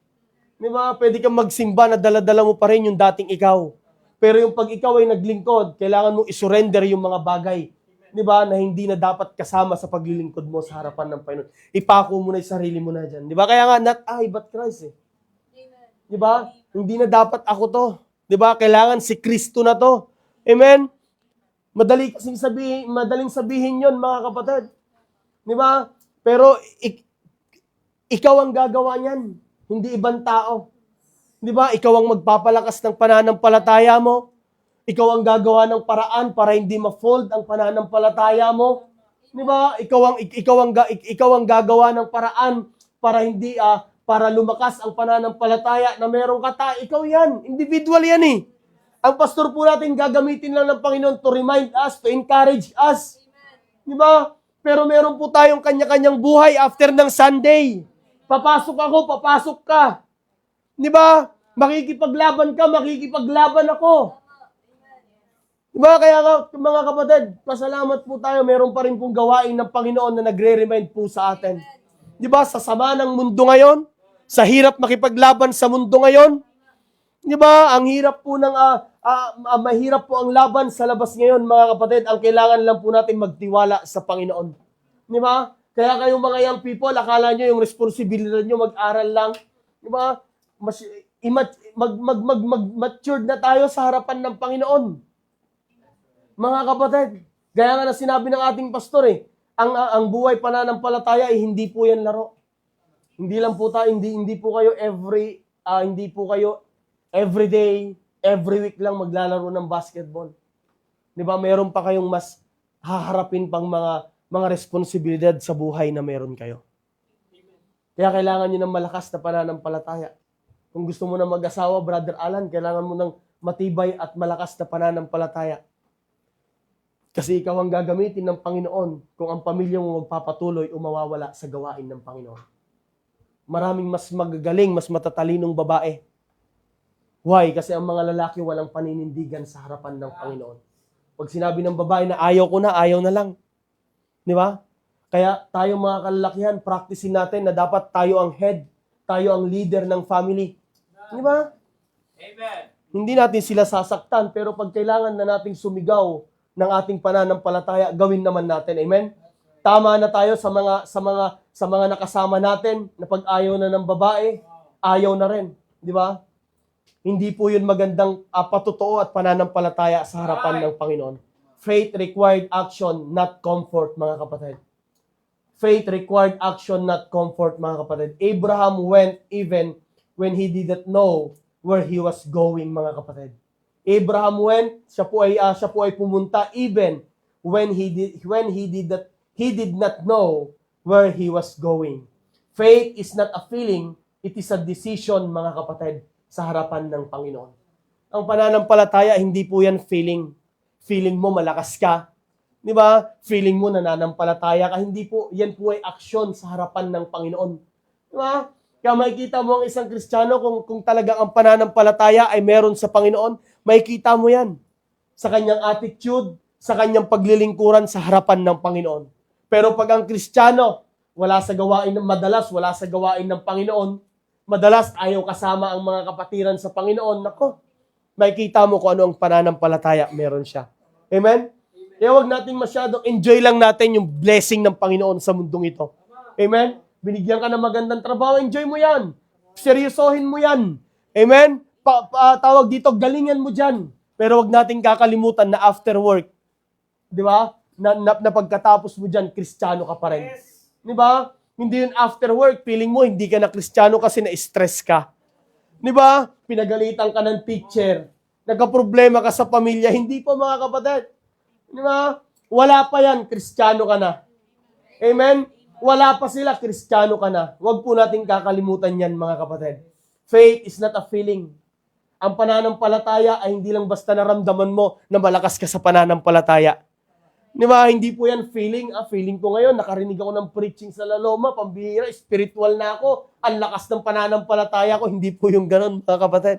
Di ba? Pwede kang magsimba na dala-dala mo pa rin yung dating ikaw. Pero yung pag ikaw ay naglingkod, kailangan mong isurrender yung mga bagay. Di ba? Na hindi na dapat kasama sa paglilingkod mo sa harapan ng Panginoon. Ipako mo na yung sarili mo na dyan. Di ba? Kaya nga, not I, but Christ eh. Di ba? Hindi na dapat ako to. Di ba? Kailangan si Kristo na to. Amen? Madaling sabihin yon, mga kapatid. Di ba? Pero ikaw ang gagawa niyan, hindi ibang tao. Di ba? Ikaw ang magpapalakas ng pananampalataya mo. Ikaw ang gagawa ng paraan para hindi ma-fold ang pananampalataya mo. Di ba? Ikaw ang gagawa ng paraan para hindi para lumakas ang pananampalataya na meron ka. Ikaw yan. Individual yan eh. Ang pastor po natin gagamitin lang ng Panginoon to remind us, to encourage us. Di ba? Pero meron po tayong kanya-kanyang buhay after ng Sunday. Papasok ako, papasok ka. Di ba? Makikipaglaban ka, makikipaglaban ako. Di ba? Kaya nga, mga kapatid, pasalamat po tayo, meron pa rin pong gawain ng Panginoon na nagre-remind po sa atin. Di ba? Sa sama ng mundo ngayon, sa hirap makipaglaban sa mundo ngayon, di ba? Ang hirap po mahirap po ang laban sa labas ngayon, mga kapatid. Ang kailangan lang po natin magtiwala sa Panginoon. Di ba? Kaya kayong mga young people, akala nyo yung responsibilidad nyo mag-aral lang. Di ba? Mag-matured na tayo sa harapan ng Panginoon. Mga kapatid, gaya nga na sinabi ng ating pastor ang buhay pananampalataya ay hindi po yan laro. Hindi lang po tayo, hindi po kayo every day, every week lang maglalaro ng basketball. Di ba? Meron pa kayong mas haharapin pang mga responsibilidad sa buhay na meron kayo. Kaya kailangan nyo ng malakas na pananampalataya. Kung gusto mo na mag-asawa, Brother Alan, kailangan mo ng matibay at malakas na pananampalataya. Kasi ikaw ang gagamitin ng Panginoon kung ang pamilya mo magpapatuloy o mawawala sa gawain ng Panginoon. Maraming mas magagaling, mas matatalinong babae. Why? Kasi ang mga lalaki walang paninindigan sa harapan ng Panginoon. Pag sinabi ng babae na ayaw ko na, ayaw na lang. Di ba? Kaya tayo mga kalalakihan, practicein natin na dapat tayo ang head, tayo ang leader ng family. Di ba? Amen. Hindi natin sila sasaktan, pero pag kailangan na nating sumigaw ng ating pananampalataya, gawin naman natin. Amen? Tama na tayo sa mga nakasama natin na pag ayaw na ng babae, ayaw na rin. Di ba? Hindi po yun magandang patotoo at pananampalataya sa harapan ng Panginoon. Faith required action, not comfort, mga kapatid. Faith required action, not comfort, mga kapatid. Abraham went even when he didn't know where he was going, mga kapatid. Abraham went, siya po ay pumunta even when he did not know where he was going. Faith is not a feeling, it is a decision, mga kapatid, sa harapan ng Panginoon. Ang pananampalataya, hindi po yan feeling. Feeling mo malakas ka. Di ba? Feeling mo nananampalataya ka. Hindi po, yan po ay aksyon sa harapan ng Panginoon. Di ba? Kaya makikita mo ang isang Kristiyano kung talagang ang pananampalataya ay meron sa Panginoon, makikita mo yan. Sa kanyang attitude, sa kanyang paglilingkuran sa harapan ng Panginoon. Pero pag ang Kristiyano, madalas wala sa gawain ng Panginoon, madalas ayaw kasama ang mga kapatiran sa Panginoon, nako, makikita mo kung ano ang pananampalataya meron siya. Amen? Kaya huwag natin masyadong enjoy lang natin yung blessing ng Panginoon sa mundong ito. Amen? Binigyan ka ng magandang trabaho, enjoy mo yan. Seryosohin mo yan. Amen? Tawag dito, galingan mo dyan. Pero huwag natin kakalimutan na after work, di ba? Na pagkatapos mo dyan, Kristiyano ka pa rin. Di ba? Hindi yun after work, feeling mo hindi ka na Kristiyano kasi na-stress ka. Di ba? Pinagalitan ka ng teacher. Nagka-problema ka sa pamilya. Hindi po, mga kapatid. Di ba? Wala pa yan, Kristiyano ka na. Amen? Wala pa sila, Kristiyano ka na. Huwag po natin kakalimutan yan, mga kapatid. Faith is not a feeling. Ang pananampalataya ay hindi lang basta naramdaman mo na malakas ka sa pananampalataya. Di ba? Hindi po yan feeling. Feeling ko ngayon, nakarinig ako ng preaching sa Laloma, pambihira, spiritual na ako. Ang lakas ng pananampalataya ko. Hindi po yung ganun, mga kapatid.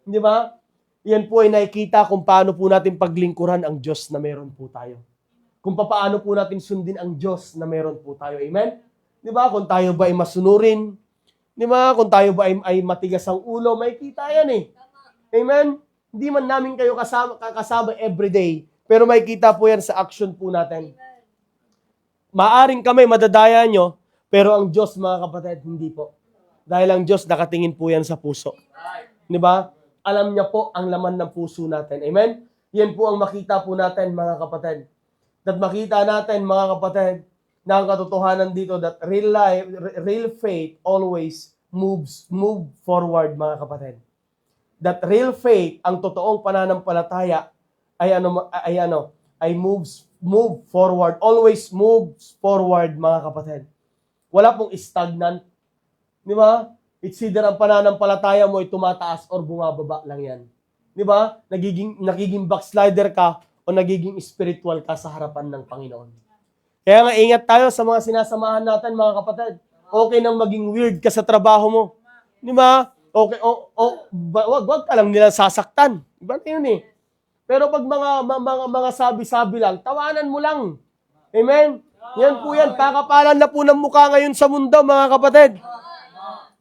Di ba? Yan po ay nakikita kung paano po natin paglingkuran ang Diyos na meron po tayo. Kung paano po natin sundin ang Diyos na meron po tayo. Amen? Di ba? Kung tayo ba ay masunurin, di ba? Kung tayo ba ay matigas ang ulo, makikita yan eh. Amen? Hindi man namin kayo kasama everyday, pero makikita po yan sa action po natin. Maaring kami madadaya nyo, pero ang Diyos, mga kapatid, hindi po. Dahil ang Diyos nakatingin po yan sa puso. Di ba? Alam niya po ang laman ng puso natin. Amen? Yan po ang makita po natin, mga kapatid. At makita natin, mga kapatid, na ang katotohanan dito that real faith always move forward, mga kapatid. That real faith, ang totoong pananampalataya, ay move forward, always moves forward, mga kapatid. Wala pong stagnant. Di ba? It's either ang pananampalataya mo ay tumataas or bumababa lang yan. Di ba? Nagiging backslider ka o nagiging spiritual ka sa harapan ng Panginoon. Kaya nga, ingat tayo sa mga sinasamahan natin, mga kapatid. Okay nang maging weird ka sa trabaho mo. Di ba? Okay, wag ka lang nila sasaktan. Diba na yun eh? Pero pag mga sabi-sabi lang, tawanan mo lang. Amen? Yan po yan. Pakapalan na po ng mukha ngayon sa mundo, mga kapatid.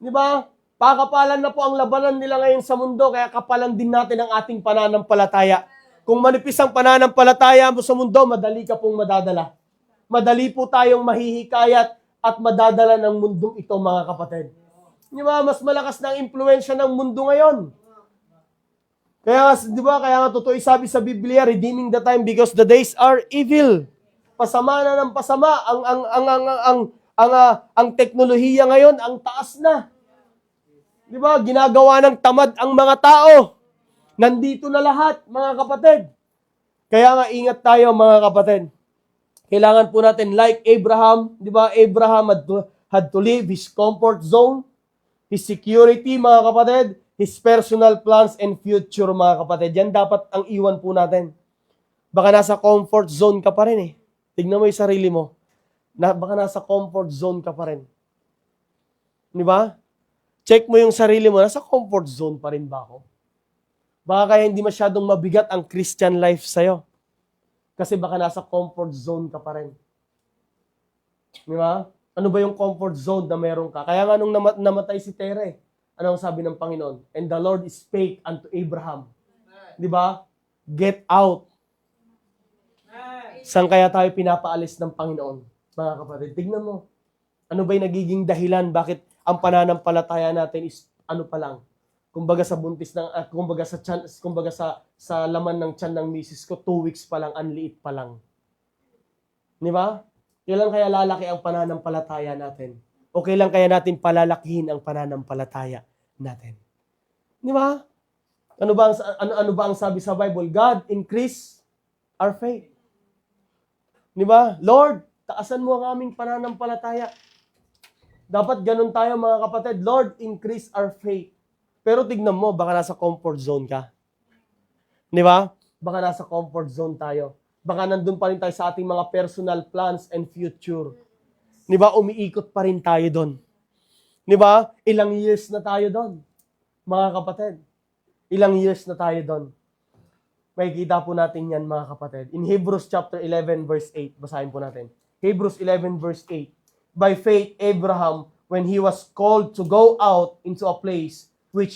Di ba? Pakapalan na po ang labanan nila ngayon sa mundo, kaya kapalan din natin ang ating pananampalataya. Kung manipis ang pananampalataya mo sa mundo, madali ka pong madadala. Madali po tayong mahihikayat at madadala ng mundong ito, mga kapatid. Di ba? Mas malakas na ang impluensya ng mundo ngayon. Kaya, di ba, kaya nga totoo sabi sa Biblia, redeeming the time because the days are evil. Pasama na ng pasama. Ang teknolohiya ngayon, ang taas na. Di ba? Ginagawa ng tamad ang mga tao. Nandito na lahat, mga kapatid. Kaya nga, ingat tayo, mga kapatid. Kailangan po natin, like Abraham, di ba? Abraham had to leave his comfort zone, his security, mga kapatid, his personal plans and future, mga kapatid. Yan dapat ang iwan po natin. Baka nasa comfort zone ka pa rin eh. Tignan mo yung sarili mo. Baka nasa comfort zone ka pa rin. Di ba? Check mo yung sarili mo, nasa comfort zone pa rin ba ako? Baka kaya hindi masyadong mabigat ang Christian life sa'yo. Kasi baka nasa comfort zone ka pa rin. Di ba? Ano ba yung comfort zone na meron ka? Kaya nga nung namatay si Tere, Ano ang sabi ng Panginoon? And the Lord spake unto Abraham. Di ba? Get out. Saan kaya tayo pinapaalis ng Panginoon? Mga kapatid, tignan mo. Ano ba'y nagiging dahilan bakit ang pananampalataya natin is ano pa lang? Kumbaga sa buntis ng kumbaga sa laman ng tiyan ng misis ko, 2 weeks pa lang, anliit pa lang. Di ba? Kailan kaya lalaki ang pananampalataya natin? O kailan kaya natin palalakihin ang pananampalataya natin? Di ba? Ano ba ang sabi sa Bible? God, increase our faith. Di ba? Lord, taasan mo ang aming pananampalataya. Dapat ganun tayo mga kapatid. Lord, increase our faith. Pero tignan mo, baka nasa comfort zone ka. Di ba? Baka nasa comfort zone tayo. Baka nandun pa rin tayo sa ating mga personal plans and future. Di ba? Umiikot pa rin tayo doon. Di ba? Ilang years na tayo doon, mga kapatid. Ilang years na tayo doon. Makikita po natin yan, mga kapatid. In Hebrews chapter 11, verse 8, basahin po natin. Hebrews 11, verse 8. By faith, Abraham, when he was called to go out into a place which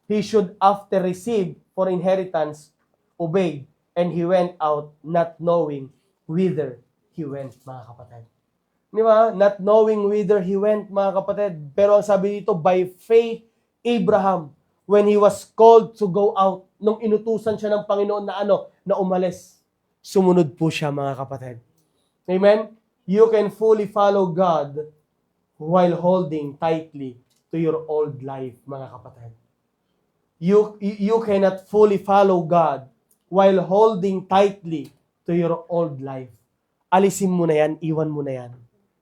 he should after receive for inheritance, obeyed, and he went out not knowing whither he went, mga kapatid. Di ba? Not knowing whither he went, mga kapatid. Pero ang sabi dito, by faith, Abraham, when he was called to go out, nung inutusan siya ng Panginoon na umalis, sumunod po siya, mga kapatid. Amen? You can fully follow God while holding tightly to your old life, mga kapatid. You cannot fully follow God while holding tightly to your old life. Alisin mo na yan, iwan mo na yan.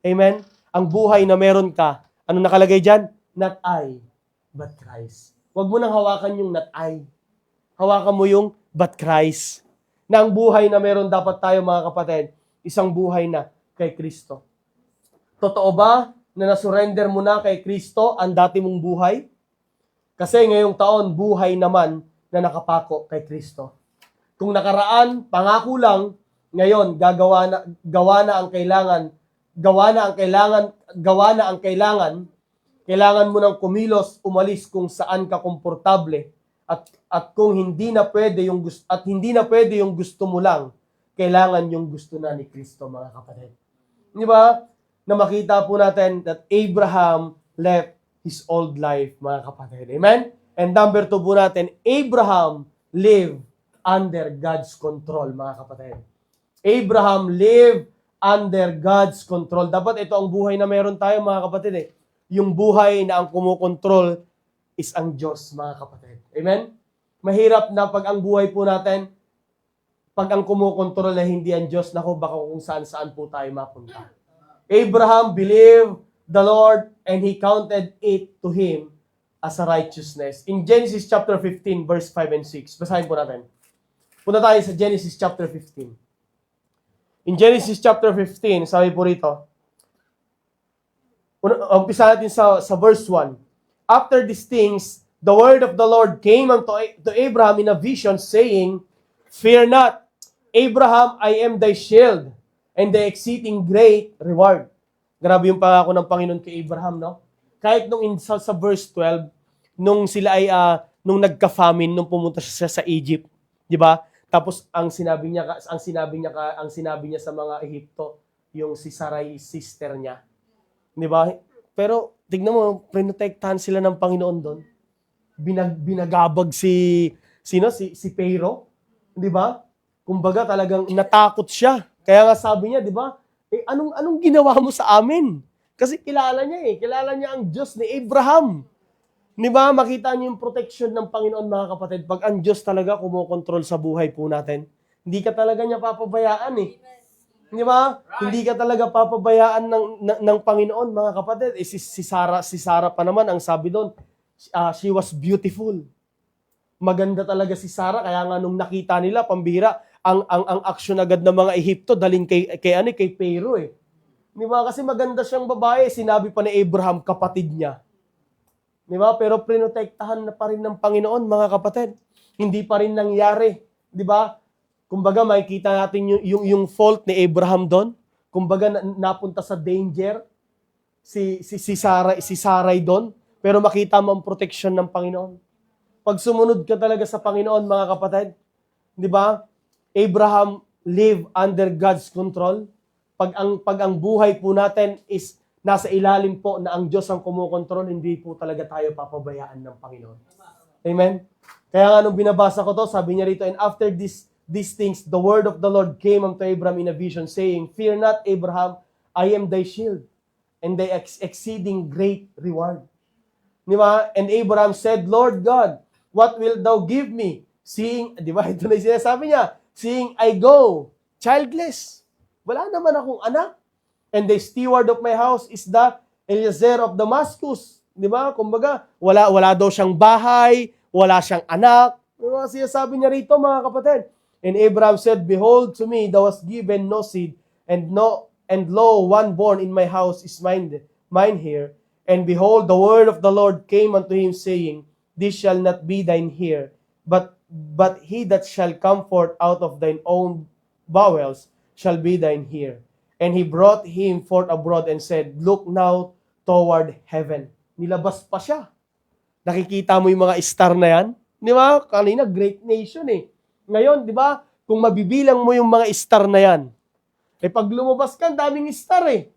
Amen? Ang buhay na meron ka, ano nakalagay dyan? Not I, but Christ. Huwag mo nang hawakan yung not I. Hawakan mo yung but Christ. Na ang buhay na meron dapat tayo, mga kapatid, isang buhay na kay Kristo. Totoo ba na nasurrender mo na kay Kristo ang dati mong buhay? Kasi ngayong taon, buhay naman na nakapako kay Kristo. Kung nakaraan, pangako lang, ngayon, gawa na ang kailangan mo ng kumilos, umalis kung saan ka komportable, at kung hindi na pwede yung gusto mo lang, kailangan yung gusto na ni Kristo, mga kapatid. Di ba? Na makita po natin that Abraham left his old life, mga kapatid. Amen? And number 2 po natin, Abraham lived under God's control, mga kapatid. Abraham lived under God's control. Dapat ito ang buhay na meron tayo, mga kapatid. Yung buhay na ang kumukontrol is ang Diyos, mga kapatid. Amen? Mahirap na pag ang buhay po natin, pag ang kumukontrol na hindi ang Diyos, naku, baka kung saan-saan po tayo mapunta. Abraham believed the Lord and he counted it to him as a righteousness. In Genesis chapter 15, verse 5 and 6. Basahin po natin. Punta tayo sa Genesis chapter 15. In Genesis chapter 15, sabi po rito, umpisa natin sa verse 1. After these things, the word of the Lord came unto Abraham in a vision, saying, Fear not, Abraham, I am thy shield, and the exceeding great reward. Grabe yung pangako ng Panginoon kay Abraham, no? Kahit sa verse 12, nung sila ay, nung nagka-famine, nung pumunta siya sa Egypt, di ba? Tapos ang sinabi niya sa mga Ehipto, yung si Sarai, sister niya. 'Di ba? Pero tignan mo, prinotektahan sila ng Panginoon doon. Binagabag si Pharaoh, 'di ba? Kumbaga talagang natakot siya. Kaya nga sabi niya, 'di ba? Anong ginawa mo sa amin? Kasi kilala niya ang Diyos ni Abraham. Di ba, makita niyo yung protection ng Panginoon, mga kapatid. Pag ang Diyos talaga kumokontrol sa buhay po natin, hindi ka talaga niya papabayaan eh. Di ba? Right. Hindi ka talaga papabayaan ng Panginoon, mga kapatid. Si Sarah pa naman, ang sabi doon, she was beautiful. Maganda talaga si Sarah, kaya nga nung nakita nila, pambihira, ang aksyon agad ng mga Ehipto, daling kay Pharaoh eh. Di ba? Kasi maganda siyang babae, sinabi pa ni Abraham, kapatid niya. Di ba? Pero prinotektahan na pa rin ng Panginoon, mga kapatid. Hindi pa rin nangyari. Di ba? Kumbaga, makikita natin yung fault ni Abraham doon. Kumbaga, napunta sa danger si Sarai doon. pero makita mo ang proteksyon ng Panginoon. Pag sumunod ka talaga sa Panginoon, mga kapatid, di ba? Abraham lived under God's control. Pag ang buhay po natin is nasa ilalim po na ang Diyos ang kumukontrol, hindi po talaga tayo papabayaan ng Panginoon. Amen? Kaya nga nung binabasa ko to, sabi niya rito, and after these things, the word of the Lord came unto Abraham in a vision, saying, Fear not, Abraham, I am thy shield, and thy exceeding great reward. Di ba? And Abraham said, Lord God, what wilt thou give me? Seeing, di ba? Ito na yung sinasabi niya, seeing I go childless. Wala naman akong anak. And the steward of my house is the Eliezer of Damascus. Di ba? Kumbaga, wala daw siyang bahay, wala siyang anak. Diba? Sinasabi niya rito, mga kapatid. And Abraham said, Behold, to me thou hast given no seed, and lo, one born in my house is mine here. And behold, the word of the Lord came unto him, saying, This shall not be thine here, but he that shall come forth out of thine own bowels shall be thine here. And he brought him forth abroad and said, Look now toward heaven. Nilabas pa siya. Nakikita mo yung mga star na yan? Di ba? Kanina, great nation eh. Ngayon, di ba? Kung mabibilang mo yung mga star na yan, pag lumabas ka, ang daming star eh.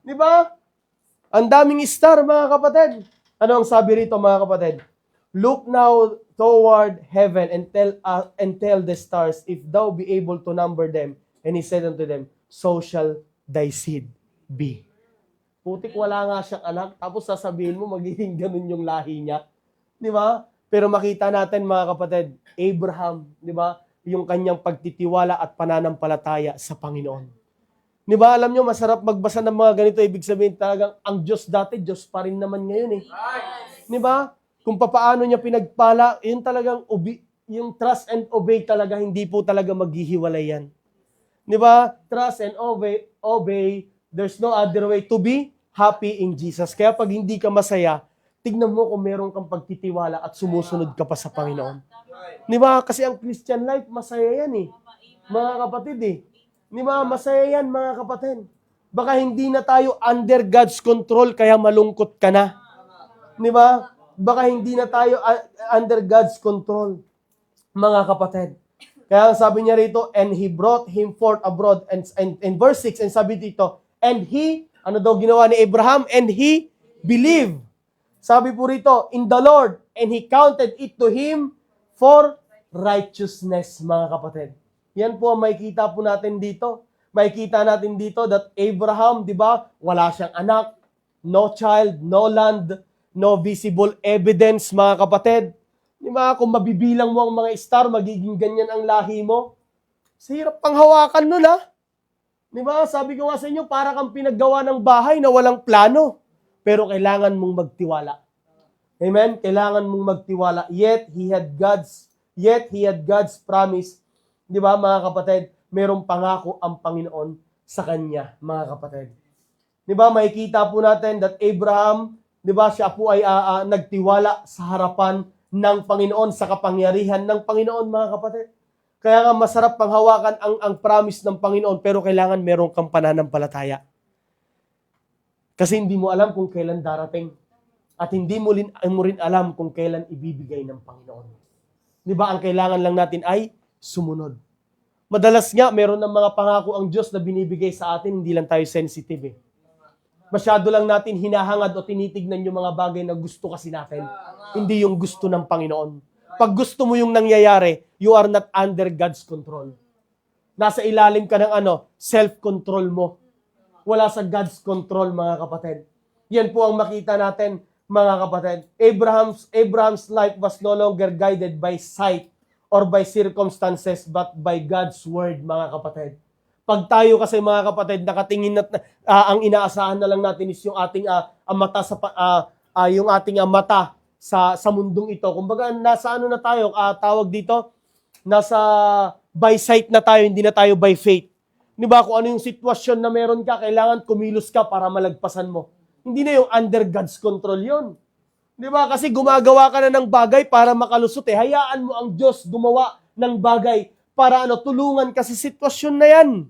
Di ba? Ang daming star, mga kapatid. Ano ang sabi rito, mga kapatid? Look now toward heaven and tell the stars, if thou be able to number them. And he said unto them, So shall thy seed be. Putik, wala nga siyang anak, tapos sasabihin mo, magiging ganun yung lahi niya. Di ba? Pero makita natin, mga kapatid, Abraham, di ba? Yung kanyang pagtitiwala at pananampalataya sa Panginoon. Di ba? Alam nyo, masarap magbasa ng mga ganito. Ibig sabihin talagang ang Diyos dati, Diyos pa rin naman ngayon eh. Di ba? Kung papaano niya pinagpala, yun talagang yung trust and obey talaga, hindi po talaga maghihiwalay yan. Di ba? Trust and obey, there's no other way to be happy in Jesus. Kaya pag hindi ka masaya, tignan mo kung meron kang pagtitiwala at sumusunod ka pa sa Panginoon. Di ba? Kasi ang Christian life, masaya yan eh. Mga kapatid eh. Di ba? Masaya yan, mga kapatid. Baka hindi na tayo under God's control, kaya malungkot ka na. Di ba? Baka hindi na tayo under God's control, mga kapatid. Kaya sabi niya rito, and he brought him forth abroad. And verse 6, and sabi dito, and he, ano daw ginawa ni Abraham? And he believed. Sabi po rito, in the Lord, and he counted it to him for righteousness, mga kapatid. Yan po ang makikita po natin dito. Makikita natin dito that Abraham, di ba, wala siyang anak, no child, no land, no visible evidence, mga kapatid. Di ba, kung mabibilang mo ang mga star, magiging ganyan ang lahi mo. Sa hirap pang hawakan nun, ha? Di ba, sabi ko nga sa inyo, para kang pinaggawa ng bahay na walang plano. Pero kailangan mong magtiwala. Amen? Kailangan mong magtiwala. Yet he had God's promise. Di ba, mga kapatid, merong pangako ang Panginoon sa kanya, mga kapatid. Di ba, makikita po natin that Abraham, di ba, siya po ay nagtiwala sa harapan ng Panginoon, sa kapangyarihan ng Panginoon, mga kapatid. Kaya nga masarap panghawakan ang promise ng Panginoon, pero kailangan meron kang pananampalataya. Kasi hindi mo alam kung kailan darating. At hindi mo rin alam kung kailan ibibigay ng Panginoon. Di ba, ang kailangan lang natin ay sumunod. Madalas nga, meron ng mga pangako ang Diyos na binibigay sa atin, hindi lang tayo sensitive eh. Masyado lang natin hinahangad o tinitignan yung mga bagay na gusto kasi natin. Hindi yung gusto ng Panginoon. Pag gusto mo yung nangyayari, you are not under God's control. Nasa ilalim ka ng self-control mo. Wala sa God's control, mga kapatid. Yan po ang makita natin, mga kapatid. Abraham's life was no longer guided by sight or by circumstances, but by God's word, mga kapatid. Pag tayo kasi, mga kapatid, nakatingin na ang inaasahan na lang natin is yung ating mata sa mundong ito. Kumbaga, nasa na tayo, tawag dito, nasa by sight na tayo, hindi na tayo by faith. Di ba, kung ano yung sitwasyon na meron ka, kailangan kumilos ka para malagpasan mo. Hindi na yung under God's control yun. Di ba, kasi gumagawa ka na ng bagay para makalusot eh. Hayaan mo ang Diyos gumawa ng bagay para tulungan ka sa sitwasyon na yan.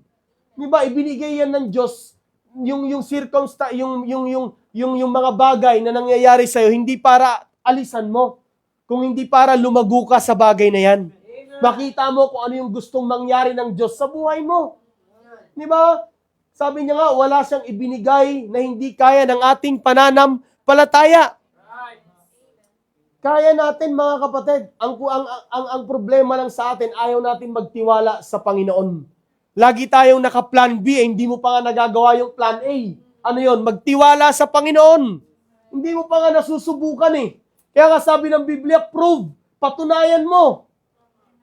Di ba, ibinigay yan ng Diyos, yung circumstance, yung yung mga bagay na nangyayari sa'yo, hindi para alisan mo, kung hindi para lumago ka sa bagay na yan. Makita mo kung ano yung gustong mangyari ng Diyos sa buhay mo. Di ba? Sabi niya nga, wala siyang ibinigay na hindi kaya ng ating pananampalataya. Kaya natin, mga kapatid. Ang problema lang sa atin, ayaw natin magtiwala sa Panginoon. Lagi tayong naka-plan B, hindi mo pa nga nagagawa yung plan A. Ano yon? Magtiwala sa Panginoon. Hindi mo pa nga nasusubukan eh. Kaya nga sabi ng Biblia, prove, patunayan mo.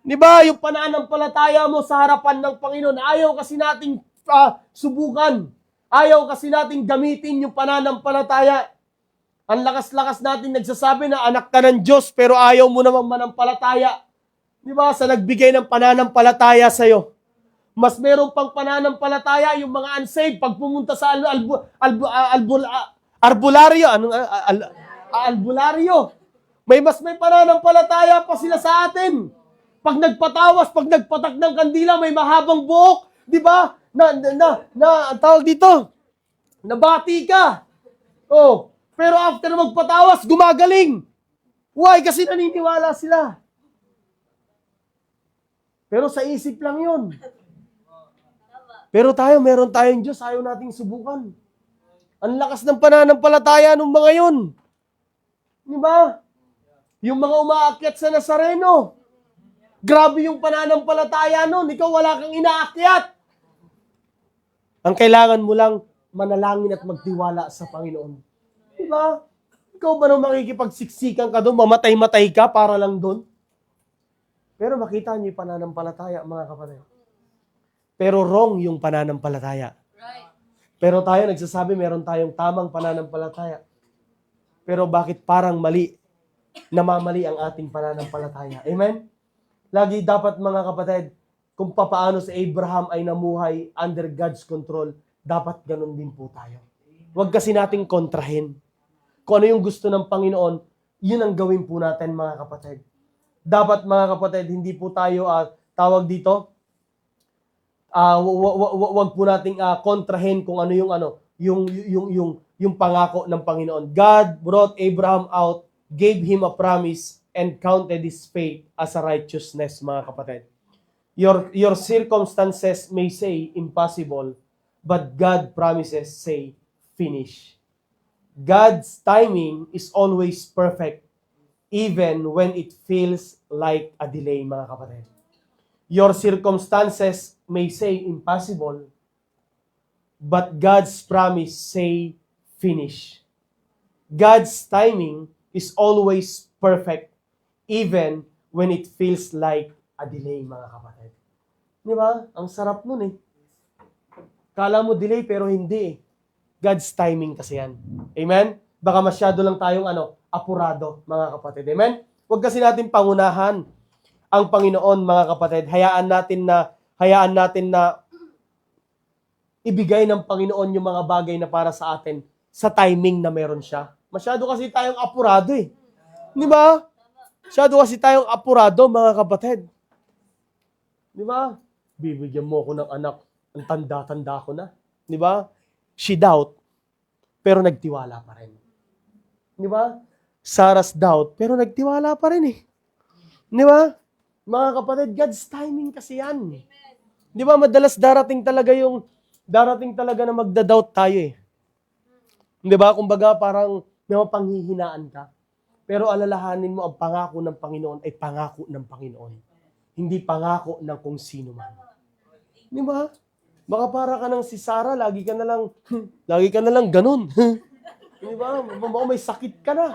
Di ba? Yung pananampalataya mo sa harapan ng Panginoon, ayaw kasi nating subukan. Ayaw kasi nating gamitin yung pananampalataya. Ang lakas-lakas natin nagsasabi na anak ka ng Diyos, pero ayaw mo namang manampalataya. Di ba? Sa nagbigay ng pananampalataya sa'yo. Mas meron pang pananampalataya yung mga unsaved pag pumunta sa albularyo. Albularyo. May pananampalataya pa sila sa atin. Pag nagpatawas, pag nagpatak ng kandila, may mahabang buhok. Di ba? Tawag dito. Nabati ka. Oh. Pero after magpatawas, gumagaling. Why? Kasi naniniwala sila. Pero sa isip lang yun. Pero meron tayong Diyos, ayaw nating subukan. Ang lakas ng pananampalataya ng mga yun. Di ba? Yung mga umaakyat sa Nazareno. Grabe yung pananampalataya nun. Ikaw wala kang inaakyat. Ang kailangan mo lang, manalangin at magtiwala sa Panginoon. Diba? Ikaw ba nung makikipagsiksikan ka doon, mamatay-matay ka para lang doon? Pero makita niyo yung pananampalataya, mga kapatid. Pero wrong yung pananampalataya. Pero tayo nagsasabi, meron tayong tamang pananampalataya. Pero bakit parang mali, namamali ang ating pananampalataya? Amen? Lagi dapat, mga kapatid, kung papaano si Abraham ay namuhay under God's control, dapat ganun din po tayo. Huwag kasi nating kontrahin. Kung ano yung gusto ng Panginoon, yun ang gawin po natin, mga kapatid. Dapat, mga kapatid, hindi po tayo tawag dito, wag po nating kontrahin kung ano yung pangako ng Panginoon. God brought Abraham out, gave him a promise, and counted his faith as a righteousness, mga kapatid. Your circumstances may say impossible, but God promises say finish. God's timing is always perfect, even when it feels like a delay, mga kapatid. Your circumstances may say impossible, but God's promise say finish. God's timing is always perfect, even when it feels like a delay, mga kapatid. Di ba? Ang sarap nun eh. Kala mo delay pero hindi eh. God's timing kasi yan. Amen? Baka masyado lang tayong apurado, mga kapatid. Amen? Huwag kasi natin pangunahan ang Panginoon, mga kapatid. Hayaan natin na ibigay ng Panginoon yung mga bagay na para sa atin sa timing na meron siya. Masyado kasi tayong apurado eh. Di ba? Masyado kasi tayong apurado, mga kapatid. Di ba? Bibigyan mo ako ng anak. Ang tanda-tanda ko na. Di ba? She doubt, pero nagtiwala pa rin. Di ba? Sarah's doubt, pero nagtiwala pa rin eh. Di ba? Mga kapatid, God's timing kasi yan. Di ba? Madalas darating talaga na magda-doubt tayo eh. Di ba? Kumbaga parang may mapanghihinaan ka. Pero alalahanin mo, ang pangako ng Panginoon ay pangako ng Panginoon. Hindi pangako ng kung sino man. Di ba? Baka para ka ng si Sarah, lagi ka na lang ganun. Di ba? May sakit ka na.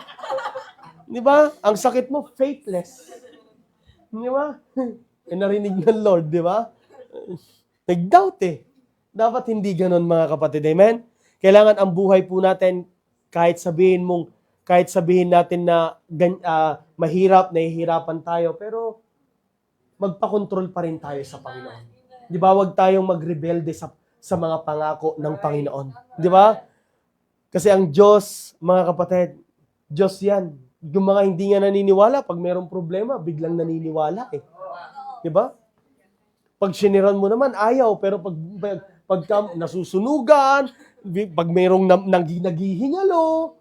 Di ba? Ang sakit mo, faithless. Di ba? Narinig ng Lord, di ba? Nag-doubt eh. Dapat hindi ganun, mga kapatid. Amen? Kailangan ang buhay po natin, kahit sabihin natin na mahirap, nahihirapan tayo, pero magpakontrol pa rin tayo sa Panginoon. Di ba? Huwag tayong magrebelde sa mga pangako ng Panginoon. Di ba? Kasi ang Diyos, mga kapatid, Diyos yan. Yung mga hindi nga naniniwala, pag mayroong problema, biglang naniniwala eh. Di ba? Pag siniran mo naman, ayaw. Pero pagka nasusunugan, pag mayroong naghihingalo,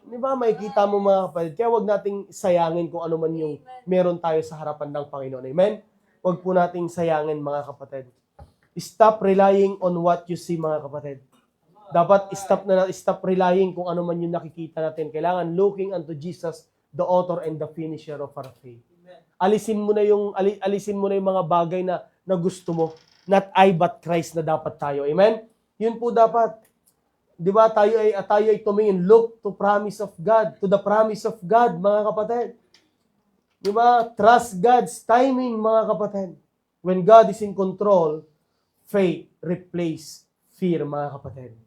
di ba, makikita mo mga kapatid. Kaya wag nating sayangin kung ano man yung meron tayo sa harapan ng Panginoon. Amen? Wag po nating sayangin mga kapatid. Stop relying on what you see mga kapatid. Dapat stop relying kung ano man yung nakikita natin. Kailangan looking unto Jesus, the author and the finisher of our faith. Alisin mo na yung mga bagay na gusto mo. Not I but Christ na dapat tayo. Amen? Yun po dapat. 'Di ba? Tayo ay tumingin, look to promise of God, to the promise of God, mga kapatid. 'Di ba? Trust God's timing, mga kapatid. When God is in control, faith replace fear, mga kapatid.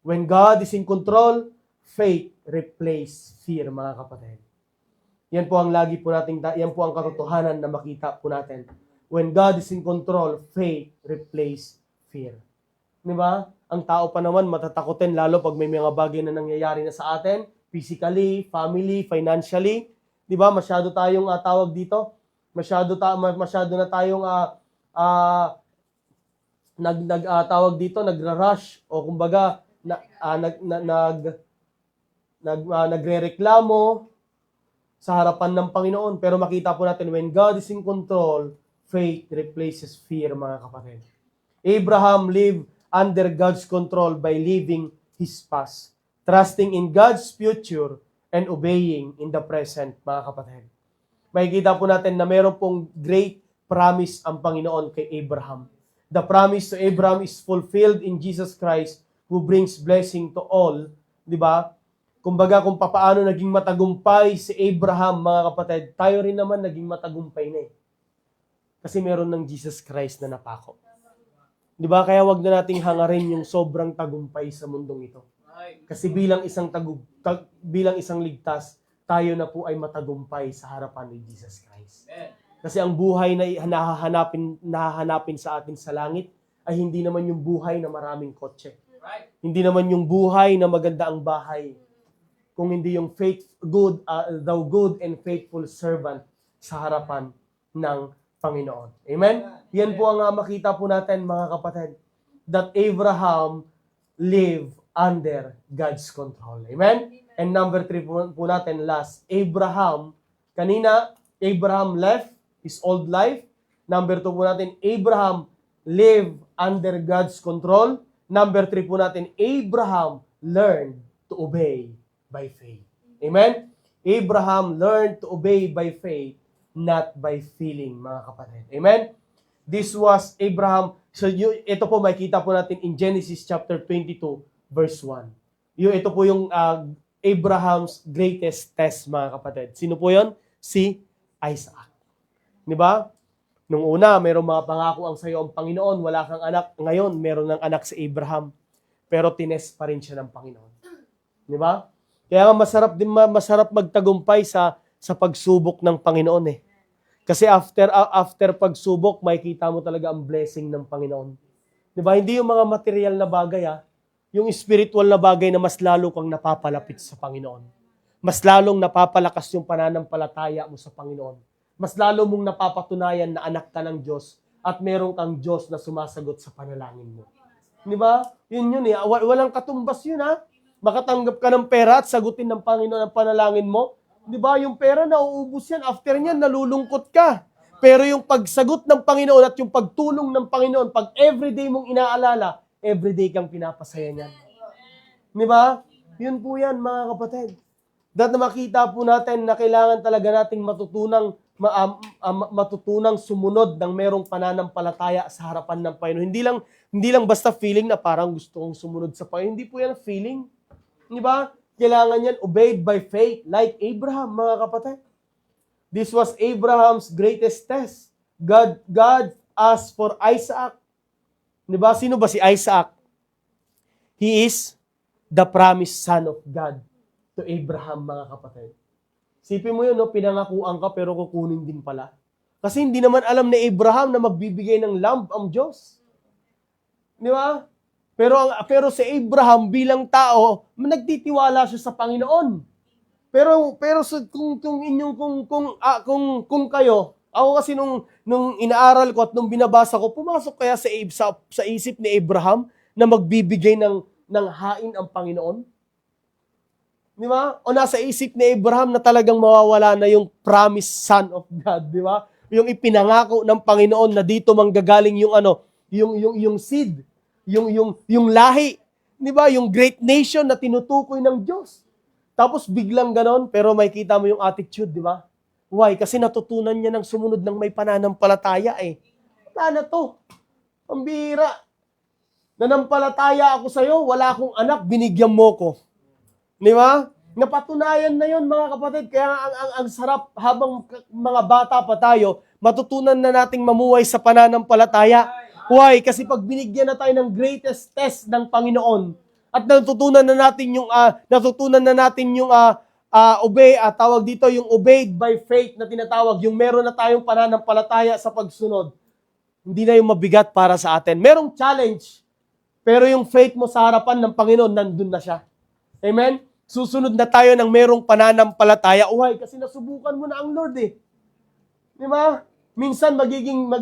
When God is in control, faith replace fear, mga kapatid. Yan po ang lagi po nating, yan po ang katotohanan na makita po natin. When God is in control, faith replace fear. Di ba? Ang tao pa naman matatakotin lalo pag may mga bagay na nangyayari na sa atin, physically, family, financially. Di ba? Masyado tayong tawag dito. Masyado na tayong tawag dito, nagra-rush o kumbaga nagrereklamo sa harapan ng Panginoon. Pero makita po natin, when God is in control, faith replaces fear, mga kapatid. Abraham lived under God's control by living his past, trusting in God's future, and obeying in the present, mga kapatid. Makikita po natin na meron pong great promise ang Panginoon kay Abraham. The promise to Abraham is fulfilled in Jesus Christ, who brings blessing to all. Di ba? Kumbaga kung papaano naging matagumpay si Abraham, mga kapatid, tayo rin naman naging matagumpay na eh. Kasi meron ng Jesus Christ na napako. Di ba? Kaya wag na nating hangarin yung sobrang tagumpay sa mundong ito. Kasi bilang isang ligtas, tayo na po ay matagumpay sa harapan ni Jesus Christ. Kasi ang buhay na nahahanapin sa atin sa langit ay hindi naman yung buhay na maraming kotse. Hindi naman yung buhay na maganda ang bahay. Kung hindi yung thou good and faithful servant sa harapan ng Panginoon. Amen? Yan po ang makita po natin, mga kapatid, that Abraham lived under God's control. Amen? And number 3 po natin, last, Abraham left his old life. Number 2 po natin, Abraham lived under God's control. Number 3 po natin, Abraham learned to obey by faith. Amen? Abraham learned to obey by faith, not by feeling, mga kapatid. Amen? This was Abraham. So ito po makita po natin in Genesis chapter 22 verse 1. Ito po yung Abraham's greatest test, mga kapatid. Sino po yon? Si Isaac. Di ba? Nung una, mayroong mga pangako ang sayo ang Panginoon, wala kang anak. Ngayon, meron ng anak si Abraham. Pero tinest pa rin siya ng Panginoon. Di ba? Kaya masarap magtagumpay sa pagsubok ng Panginoon eh. Kasi after pagsubok, makikita mo talaga ang blessing ng Panginoon. Di ba? Hindi yung mga material na bagay yung spiritual na bagay na mas lalo kang napapalapit sa Panginoon. Mas lalong napapalakas yung pananampalataya mo sa Panginoon. Mas lalo mong napapatunayan na anak ka ng Diyos at meron kang Diyos na sumasagot sa panalangin mo. Di ba? Yun eh. Walang katumbas yun Makatanggap ka ng pera at sagutin ng Panginoon ang panalangin mo. Di ba? Yung pera nauubos yan. After niyan, nalulungkot ka. Pero yung pagsagot ng Panginoon at yung pagtulong ng Panginoon, pag everyday mong inaalala, everyday kang pinapasaya niyan. Di ba? Yun po yan, mga kapatid. Dahil makita po natin na kailangan talaga nating matutunang sumunod ng merong pananampalataya sa harapan ng Panginoon. Hindi lang basta feeling na parang gusto kong sumunod sa Panginoon. Hindi po yan feeling. Di ba? Kailangan yan obeyed by faith like Abraham, mga kapatid. This was Abraham's greatest test. God asked for Isaac. Di ba? Sino ba si Isaac? He is the promised son of God to Abraham, mga kapatid. Sipin mo yun, pinangakuan ka pero kukunin din pala. Kasi hindi naman alam ni Abraham na magbibigay ng lamb ang Diyos. Di ba? Pero si Abraham bilang tao, nagtitiwala siya sa Panginoon. Pero kung kayo, ako kasi nung inaaral ko at nung binabasa ko, pumasok kaya sa isip ni Abraham na magbibigay ng hain ang Panginoon? Di ba? O nasa isip ni Abraham na talagang mawawala na yung promised son of God, di ba? Yung ipinangako ng Panginoon na dito manggagaling yung seed, yung lahi, di ba? Yung great nation na tinutukoy ng Diyos. Tapos biglang ganon, pero may kita mo yung attitude, di ba? Why? Kasi natutunan niya ng sumunod ng may pananampalataya eh. Wala na to. Ang bihira. Nanampalataya ako sa'yo, wala akong anak, binigyan mo ko. Di ba? Napatunayan na yon mga kapatid. Kaya ang sarap habang mga bata pa tayo, matutunan na nating mamuhay sa pananampalataya. Why? Kasi pag binigyan na tayo ng greatest test ng Panginoon at natutunan na natin yung tawag dito yung obeyed by faith na tinatawag, yung meron na tayong pananampalataya sa pagsunod. Hindi na yung mabigat para sa atin. Merong challenge, pero yung faith mo sa harapan ng Panginoon, nandun na siya. Amen? Susunod na tayo ng merong pananampalataya. Uhay, kasi nasubukan mo na ang Lord eh. Di ba? Minsan magkakaroon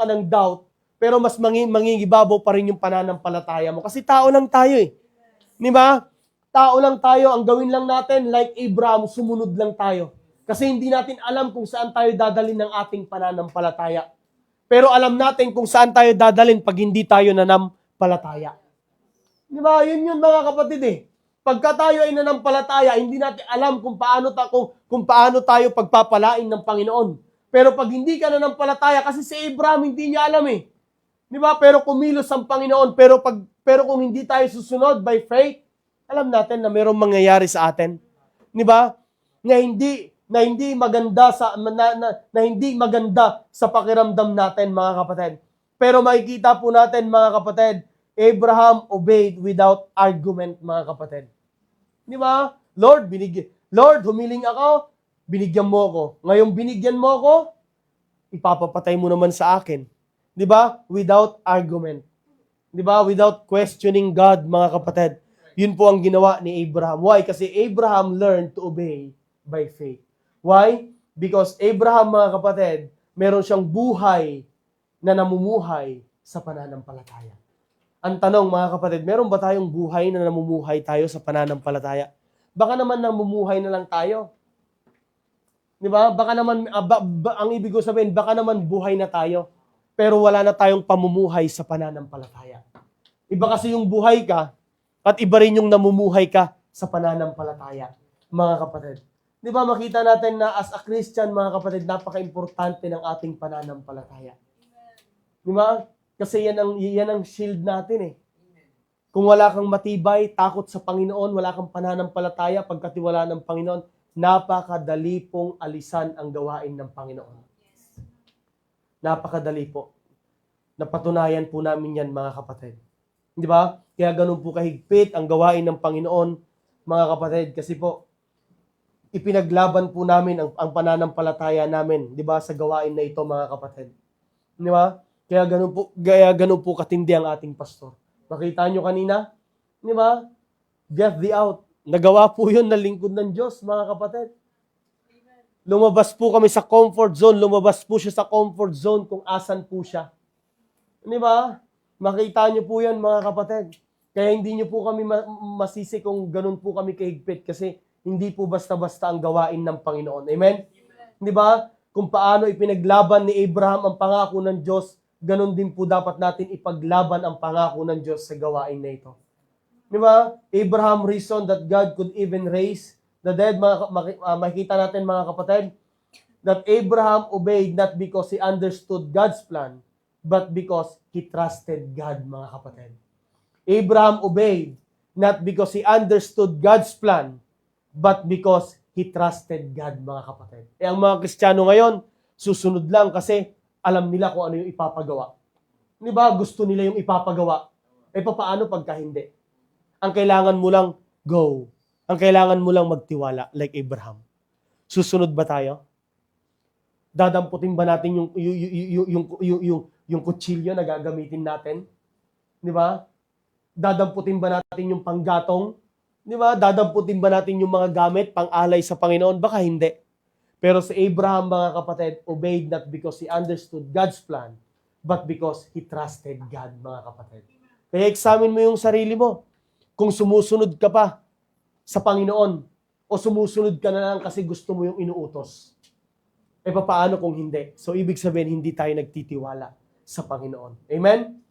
ka ng doubt, pero mas mangingibabaw pa rin yung pananampalataya mo. Kasi tao lang tayo eh. Di ba? Tao lang tayo, ang gawin lang natin, like Abraham, sumunod lang tayo. Kasi hindi natin alam kung saan tayo dadalhin ng ating pananampalataya. Pero alam natin kung saan tayo dadalhin pag hindi tayo nanampalataya. Di ba? Yun mga kapatid eh. Pagka tayo ay nanampalataya, hindi natin alam kung paano tayo pagpapalain ng Panginoon. Pero pag hindi ka nanampalataya, kasi si Abraham hindi niya alam eh. Di ba? Pero kumilos ang Panginoon. Pero kung hindi tayo susunod by faith, alam natin na mayroong mangyayari sa atin. Di ba? Na hindi maganda sa pakiramdam natin mga kapatid. Pero makikita po natin mga kapatid, Abraham obeyed without argument, mga kapatid. Di ba? Lord, humiling ako, binigyan mo ako. Ngayong binigyan mo ako, ipapapatay mo naman sa akin. Di ba? Without argument. Di ba? Without questioning God, mga kapatid. Yun po ang ginawa ni Abraham. Why? Kasi Abraham learned to obey by faith. Why? Because Abraham, mga kapatid, meron siyang buhay na namumuhay sa pananampalataya. Ang tanong mga kapatid, meron ba tayong buhay na namumuhay tayo sa pananampalataya? Baka naman namumuhay na lang tayo. Di ba? Baka naman, ang ibig ko sabihin, baka naman buhay na tayo, pero wala na tayong pamumuhay sa pananampalataya. Iba kasi yung buhay ka, at iba rin yung namumuhay ka sa pananampalataya, mga kapatid. Di ba makita natin na as a Christian, mga kapatid, napaka-importante ng ating pananampalataya. Di ba? Kasi yan ang shield natin eh. Kung wala kang matibay, takot sa Panginoon, wala kang pananampalataya, pagkatiwala ng Panginoon, napakadali pong alisan ang gawain ng Panginoon. Napakadali po. Napatunayan po namin yan, mga kapatid. Di ba? Kaya ganun po kahigpit ang gawain ng Panginoon, mga kapatid. Kasi po, ipinaglaban po namin ang pananampalataya namin, di ba, sa gawain na ito, mga kapatid. Di ba? Kaya ganun po katindi ang ating pastor. Makita nyo kanina, di ba? Get thee out. Nagawa po yun na lingkod ng Diyos, mga kapatid. Lumabas po kami sa comfort zone. Lumabas po siya sa comfort zone kung asan po siya. Di ba? Makita nyo po yan, mga kapatid. Kaya hindi nyo po kami masisi kung ganun po kami kahigpit kasi hindi po basta-basta ang gawain ng Panginoon. Amen? Di ba? Kung paano ipinaglaban ni Abraham ang pangako ng Diyos, ganun din po dapat natin ipaglaban ang pangako ng Diyos sa gawain na ito. Di ba? Abraham reasoned that God could even raise the dead. Makikita natin, mga kapatid, that Abraham obeyed not because he understood God's plan, but because he trusted God, mga kapatid. Abraham obeyed not because he understood God's plan, but because he trusted God, mga kapatid. Ang mga Kristiyano ngayon, susunod lang kasi alam nila kung ano yung ipapagawa. Di ba? Gusto nila yung ipapagawa. Paano pagka hindi? Ang kailangan mo lang, go. Ang kailangan mo lang magtiwala, like Abraham. Susunod ba tayo? Dadamputin ba natin yung kutsilyo na gagamitin natin? Di ba? Dadamputin ba natin yung panggatong? Di ba? Dadamputin ba natin yung mga gamit, pang-alay sa Panginoon? Baka hindi. Pero si Abraham, mga kapatid, obeyed not because he understood God's plan, but because he trusted God, mga kapatid. Kaya examine mo yung sarili mo. Kung sumusunod ka pa sa Panginoon o sumusunod ka na lang kasi gusto mo yung inuutos. E paano kung hindi? So ibig sabihin, hindi tayo nagtitiwala sa Panginoon. Amen?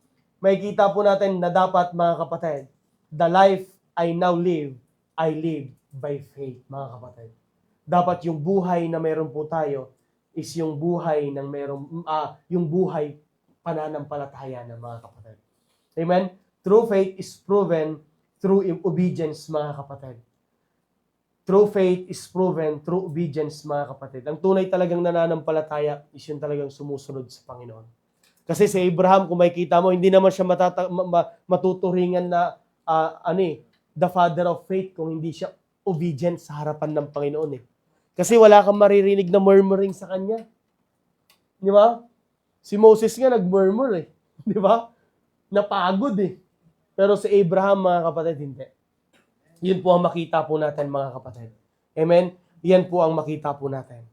Makikita po natin na dapat, mga kapatid, the life I now live, I live by faith, mga kapatid. Dapat yung buhay na meron po tayo is yung buhay ng yung buhay pananampalataya ng mga kapatid. Amen? True faith is proven through obedience, mga kapatid. True faith is proven through obedience, mga kapatid. Ang tunay talagang nananampalataya is yung talagang sumusunod sa Panginoon. Kasi si Abraham, kung makikita mo, hindi naman siya matuturingan na the father of faith kung hindi siya obedient sa harapan ng Panginoon. Kasi wala kang maririnig na murmuring sa kanya. Di ba? Si Moses nga nag-murmur Di ba? Napagod Pero si Abraham, mga kapatid, hindi. Yun po ang makita po natin, mga kapatid. Amen? Yan po ang makita po natin.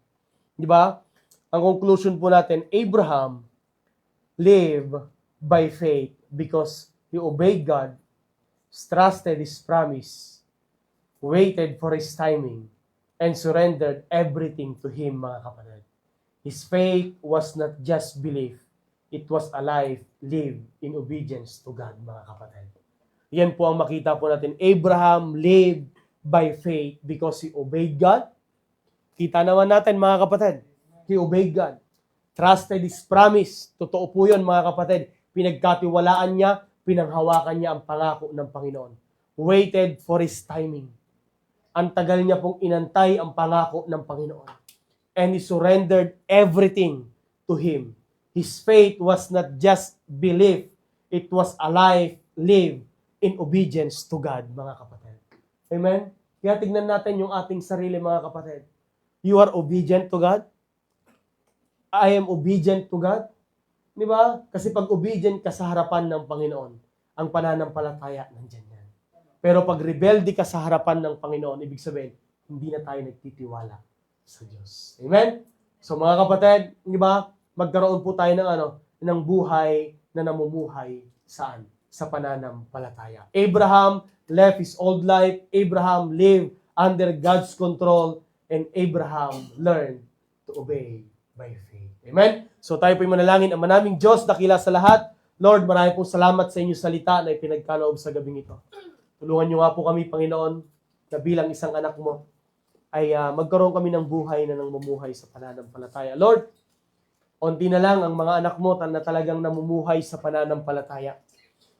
Di ba? Ang conclusion po natin, Abraham lived by faith because he obeyed God, trusted His promise, waited for His timing, and surrendered everything to Him, mga kapatid. His faith was not just belief, it was a life lived in obedience to God, mga kapatid. Yan po ang makita po natin. Abraham lived by faith because he obeyed God. Kita naman natin, mga kapatid. He obeyed God. Trusted His promise. Totoo po yun, mga kapatid. Pinagkatiwalaan niya, pinanghawakan niya ang pangako ng Panginoon. Waited for His timing. Ang tagal niya pong inantay ang pangako ng Panginoon. And he surrendered everything to Him. His faith was not just belief. It was a life lived in obedience to God, mga kapatid. Amen? Kaya tignan natin yung ating sarili, mga kapatid. You are obedient to God? I am obedient to God? Di ba? Kasi pag obedient ka sa harapan ng Panginoon, ang pananampalataya nandyan yan. Pero pag rebelde ka sa harapan ng Panginoon, ibig sabihin, hindi na tayo nagtitiwala sa Diyos. Amen? So mga kapatid, di ba? Magkaroon po tayo ng buhay na namumuhay saan? Sa pananampalataya. Abraham left his old life. Abraham lived under God's control. And Abraham learned to obey by faith. Amen? So tayo po'y manalangin. Ang manaming Diyos, dakila sa lahat. Lord, marami pong salamat sa inyong salita na ipinagkaloob sa gabing ito. Tulungan niyo nga po kami, Panginoon, na bilang isang anak mo, ay magkaroon kami ng buhay na nang mamumuhay sa pananampalataya. Lord, onti na lang ang mga anak mo na talagang namumuhay sa pananampalataya.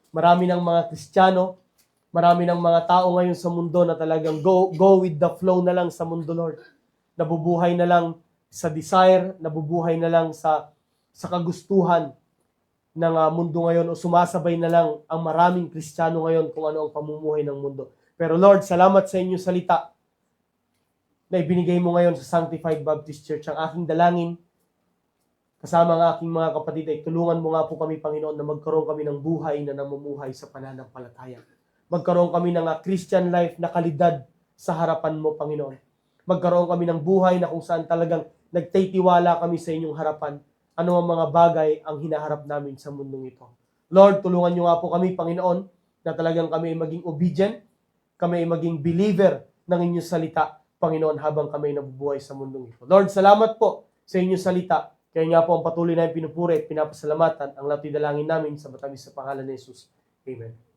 Marami ng mga Kristiyano, marami ng mga tao ngayon sa mundo na talagang go with the flow na lang sa mundo, Lord. Nabubuhay na lang sa desire, nabubuhay na lang sa kagustuhan ng mundo ngayon o sumasabay na lang ang maraming Kristiyano ngayon kung ano ang pamumuhay ng mundo. Pero Lord, salamat sa inyong salita na ibinigay mo ngayon sa Sanctified Baptist Church. Ang aking dalangin, kasama ng aking mga kapatid, ay tulungan mo nga po kami, Panginoon, na magkaroon kami ng buhay na namumuhay sa pananampalataya. Magkaroon kami ng Christian life na kalidad sa harapan mo, Panginoon. Magkaroon kami ng buhay na kung saan talagang nagtitiwala kami sa inyong harapan. Ano ang mga bagay ang hinaharap namin sa mundong ito. Lord, tulungan niyo nga po kami, Panginoon, na talagang kami ay maging obedient, kami ay maging believer ng inyong salita, Panginoon, habang kami ay nabubuhay sa mundong ito. Lord, salamat po sa inyong salita. Kaya nga po ang patuloy na pinupuri at pinapasalamatan ang lahat dalangin namin sa matamis sa pangalan ni Jesus. Amen.